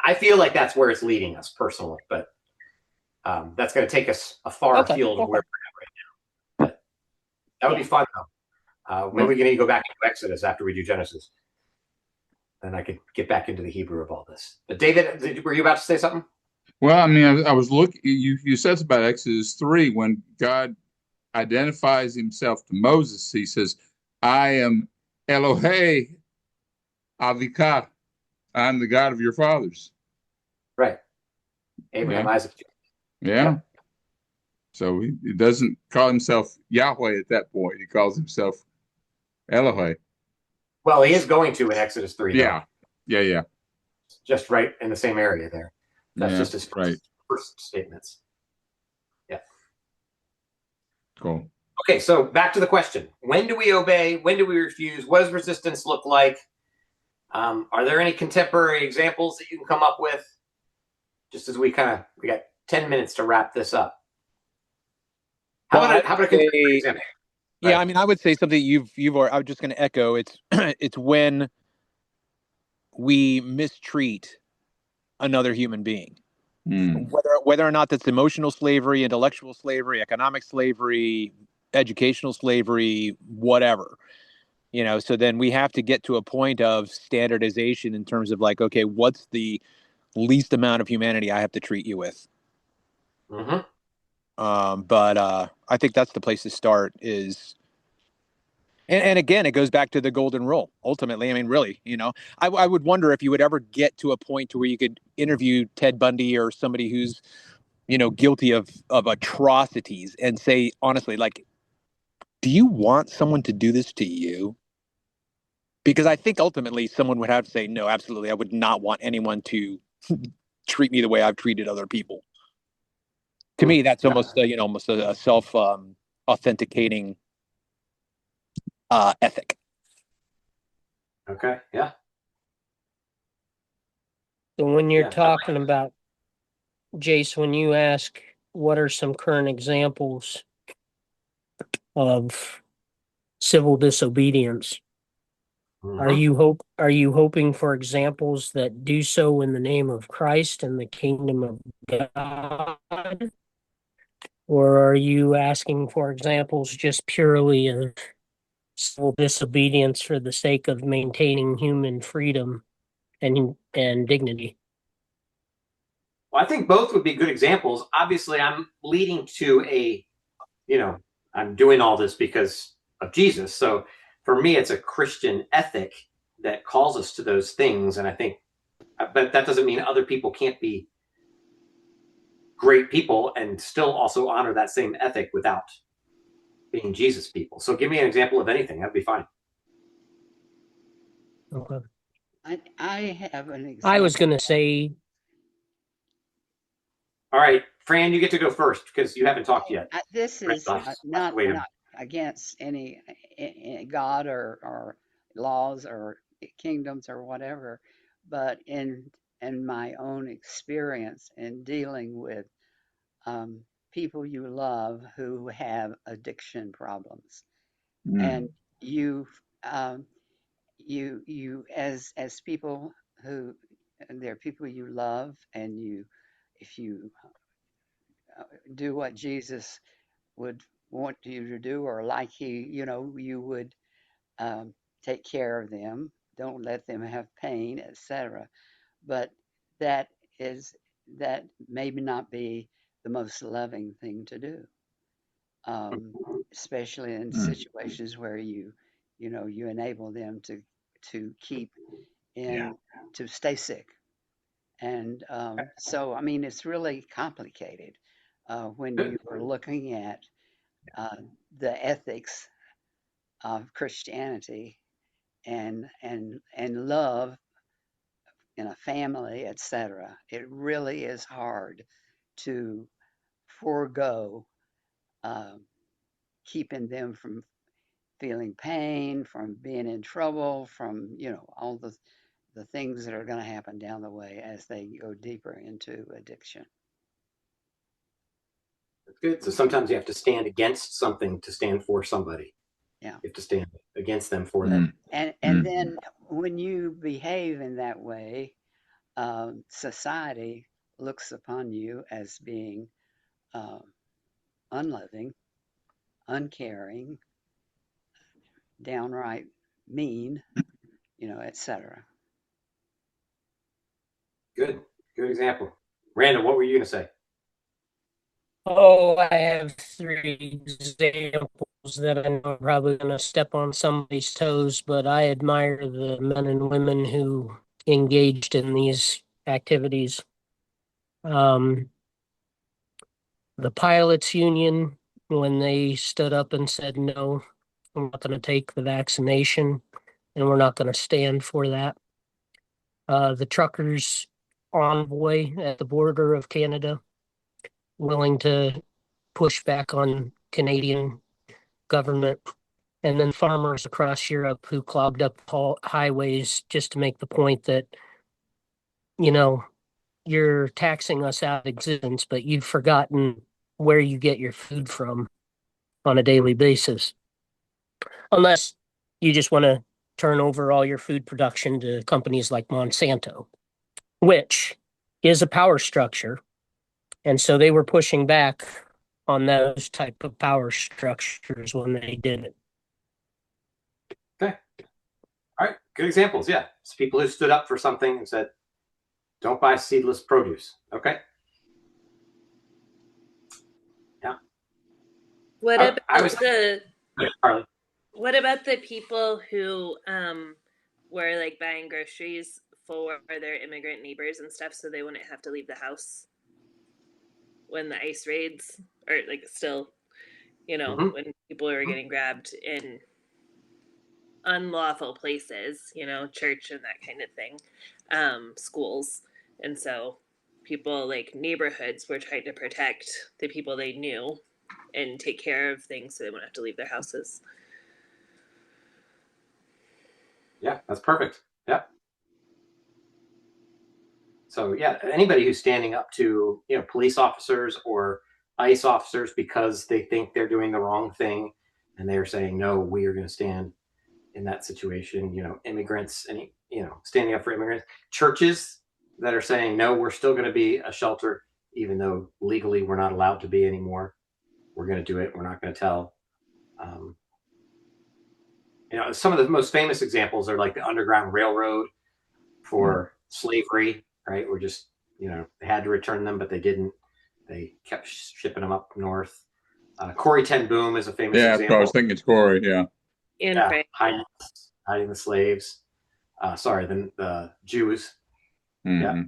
[SPEAKER 1] I feel like that's where it's leading us personally, but that's going to take us a far afield of where we're at right now. But that would be fun though. Maybe we can go back into Exodus after we do Genesis. Then I could get back into the Hebrew of all this. But David, were you about to say something?
[SPEAKER 8] Well, I mean, I was looking. You said about Exodus 3 when God identifies himself to Moses. He says, "I am Elohe Avika. I'm the God of your fathers."
[SPEAKER 1] Right. Abraham, Isaac.
[SPEAKER 8] Yeah. So he doesn't call himself Yahweh at that point. He calls himself Elohe.
[SPEAKER 1] Well, he is going to in Exodus 3, though.
[SPEAKER 8] Yeah.
[SPEAKER 1] Just right in the same area there. That's
[SPEAKER 8] Yeah,
[SPEAKER 1] just his
[SPEAKER 8] right.
[SPEAKER 1] first statements. Yeah.
[SPEAKER 8] Cool.
[SPEAKER 1] Okay, so back to the question. When do we obey? When do we refuse? What does resistance look like? Are there any contemporary examples that you can come up with? Just as we got 10 minutes to wrap this up. How about a contemporary example?
[SPEAKER 7] Yeah,
[SPEAKER 1] Right.
[SPEAKER 7] I mean, I would say something I was just going to echo. It's it's when we mistreat another human being, whether or not that's emotional slavery, intellectual slavery, economic slavery, educational slavery, whatever. So then we have to get to a point of standardization in terms of like, okay, what's the least amount of humanity I have to treat you with?
[SPEAKER 1] Mm-hmm.
[SPEAKER 7] But I think that's the place to start is, and again, it goes back to the golden rule. Ultimately, I mean, really, I would wonder if you would ever get to a point to where you could interview Ted Bundy or somebody who's, guilty of atrocities and say, honestly, like, do you want someone to do this to you? Because I think ultimately someone would have to say, no, absolutely. I would not want anyone to treat me the way I've treated other people. To me, that's almost, almost a self authenticating ethic.
[SPEAKER 1] Okay. Yeah.
[SPEAKER 2] So when you're talking about, Jace, when you ask what are some current examples of civil disobedience,
[SPEAKER 1] Mm-hmm.
[SPEAKER 2] are you hoping for examples that do so in the name of Christ and the kingdom of God? Or are you asking for examples just purely of civil disobedience for the sake of maintaining human freedom and dignity?
[SPEAKER 1] Well, I think both would be good examples. Obviously, I'm leading to I'm doing all this because of Jesus. So for me, it's a Christian ethic that calls us to those things. And I think, but that doesn't mean other people can't be great people and still also honor that same ethic without being Jesus people. So give me an example of anything. That'd be fine.
[SPEAKER 2] Okay.
[SPEAKER 9] I have an example.
[SPEAKER 2] I was going to say.
[SPEAKER 1] All right, Fran, you get to go first because you haven't talked yet.
[SPEAKER 9] This is not against any God or laws or kingdoms or whatever, but in my own experience in dealing with people you love who have addiction problems, and you as people who they're people you love, and if you do what Jesus would want you to do, or like you would take care of them, don't let them have pain, etc. But that is that maybe not be the most loving thing to do, especially in situations where you enable them to keep in to stay sick. And so, I mean, it's really complicated when you are looking at the ethics of Christianity and love in a family, etc. It really is hard to forego uh, keeping them from feeling pain, from being in trouble, from all the things that are going to happen down the way as they go deeper into addiction.
[SPEAKER 1] That's good. So sometimes you have to stand against something to stand for somebody.
[SPEAKER 9] Yeah.
[SPEAKER 1] You have to stand against them for them.
[SPEAKER 9] And then when you behave in that way, society looks upon you as being unloving, uncaring, downright mean, etc.
[SPEAKER 1] Good example. Randall, what were you going to say?
[SPEAKER 2] Oh, I have 3 examples that I know are probably going to step on somebody's toes, but I admire the men and women who engaged in these activities. The pilots union, when they stood up and said, no, I'm not going to take the vaccination, and we're not going to stand for that. The truckers envoy at the border of Canada, willing to push back on Canadian government, and then farmers across Europe who clogged up highways just to make the point that, you know, you're taxing us out of existence, but you've forgotten where you get your food from on a daily basis. Unless you just want to turn over all your food production to companies like Monsanto, which is a power structure. And so they were pushing back on those type of power structures when they did it.
[SPEAKER 1] Okay. All right. Good examples. Yeah. It's people who stood up for something and said, don't buy seedless produce. Okay. Yeah.
[SPEAKER 4] What about
[SPEAKER 1] Harley.
[SPEAKER 4] What about the people who were like buying groceries for their immigrant neighbors and stuff so they wouldn't have to leave the house when the ICE raids, or like still, when people are getting grabbed in unlawful places, church and that kind of thing, schools. And so people, like neighborhoods, were trying to protect the people they knew and take care of things so they wouldn't have to leave their houses.
[SPEAKER 1] Yeah, that's perfect. Yeah. So yeah, anybody who's standing up to, police officers or ICE officers because they think they're doing the wrong thing and they're saying, no, we are going to stand in that situation, immigrants and, standing up for immigrants, churches that are saying, no, we're still going to be a shelter, even though legally we're not allowed to be anymore. We're going to do it. We're not going to tell. Some of the most famous examples are like the Underground Railroad for slavery, right? We're just, they had to return them, but they didn't. They kept shipping them up north. Corrie ten Boom is a famous example.
[SPEAKER 8] I was thinking it's Corrie, yeah.
[SPEAKER 1] Hiding the slaves. The Jews.
[SPEAKER 8] Mm-hmm.
[SPEAKER 1] Yeah.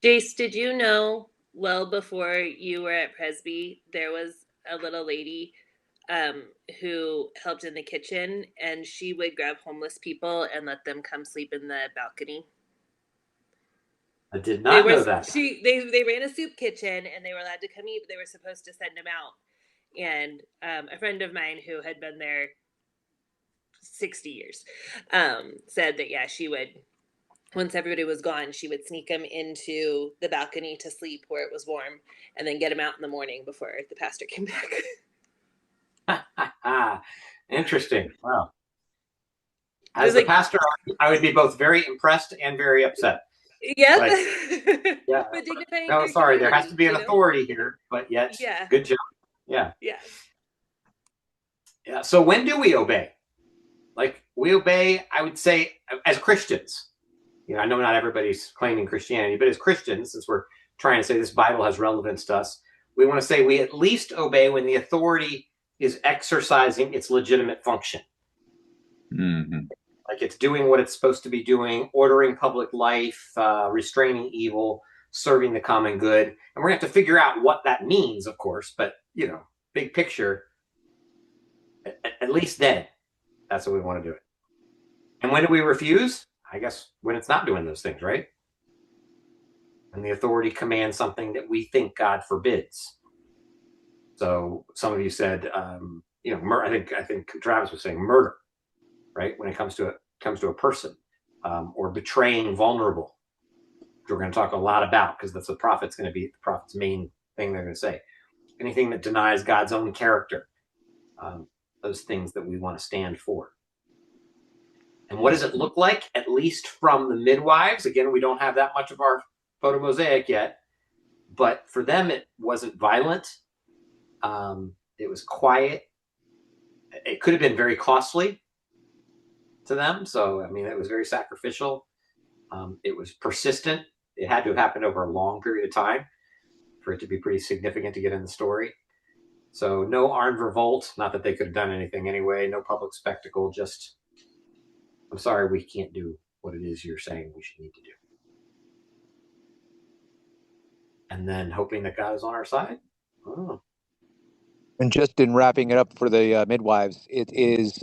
[SPEAKER 4] Jace, did you know, well before you were at Presby, there was a little lady who helped in the kitchen, and she would grab homeless people and let them come sleep in the balcony?
[SPEAKER 1] I did not know that.
[SPEAKER 4] They ran a soup kitchen, and they were allowed to come eat, but they were supposed to send them out. And a friend of mine who had been there 60 years said that, yeah, she would, once everybody was gone, she would sneak them into the balcony to sleep where it was warm, and then get them out in the morning before the pastor came back.
[SPEAKER 1] Interesting. Wow. As the pastor, I would be both very impressed and very upset.
[SPEAKER 4] Yeah.
[SPEAKER 1] Yeah.
[SPEAKER 4] But dignifying
[SPEAKER 1] no, sorry, there has to be an authority here, but yet, good job. Yeah.
[SPEAKER 4] Yeah.
[SPEAKER 1] Yeah. So when do we obey? Like, we obey, I would say, as Christians. I know not everybody's claiming Christianity, but as Christians, since we're trying to say this Bible has relevance to us, we want to say we at least obey when the authority is exercising its legitimate function.
[SPEAKER 8] Mm-hmm.
[SPEAKER 1] Like it's doing what it's supposed to be doing, ordering public life, restraining evil, serving the common good. And we're going to have to figure out what that means, of course. But, big picture, at least then, that's what we want to do it. And when do we refuse? I guess when it's not doing those things, right? When the authority commands something that we think God forbids. So some of you said, I think Travis was saying murder, right? When it comes to a person, or betraying vulnerable, which we're going to talk a lot about because that's the prophet's main thing they're going to say. Anything that denies God's own character, those things that we want to stand for. And what does it look like? At least from the midwives. Again, we don't have that much of our photo mosaic yet, but for them, it wasn't violent. It was quiet. It could have been very costly to them. So, it was very sacrificial. It was persistent. It had to have happened over a long period of time for it to be pretty significant to get in the story. So no armed revolt, not that they could have done anything anyway, no public spectacle, just, I'm sorry, we can't do what it is you're saying we should need to do. And then hoping that God is on our side. Oh.
[SPEAKER 7] And just in wrapping it up for the midwives, it is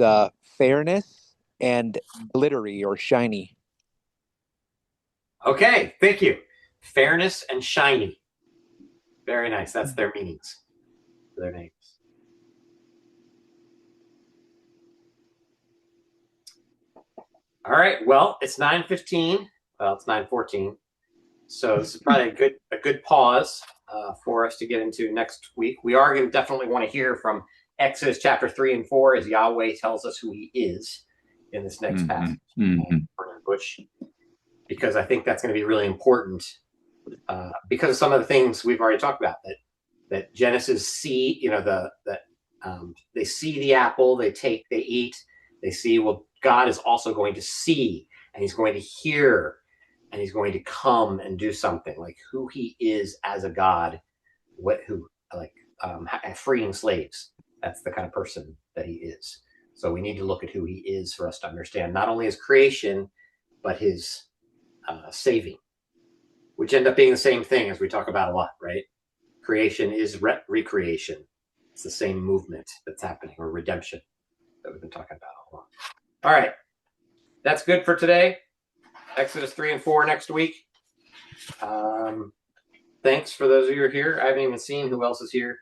[SPEAKER 7] fairness and glittery or shiny.
[SPEAKER 1] Okay, thank you. Fairness and shiny. Very nice. That's their meanings. Their names. All right. Well, it's 9:15. Well, it's 9:14. So this is probably a good pause for us to get into next week. We are going to definitely want to hear from Exodus chapter 3 and 4 as Yahweh tells us who he is in this next passage. Bush, because I think that's going to be really important because of some of the things we've already talked about. That Genesis see, they see the apple, they eat, they see. Well, God is also going to see, and he's going to hear, and he's going to come and do something, like who he is as a God, freeing slaves. That's the kind of person that he is. So we need to look at who he is for us to understand not only his creation, but his saving, which end up being the same thing as we talk about a lot, right? Creation is recreation. It's the same movement that's happening, or redemption that we've been talking about a lot. All right. That's good for today. Exodus 3 and 4 next week. Thanks for those of you who are here. I haven't even seen who else is here.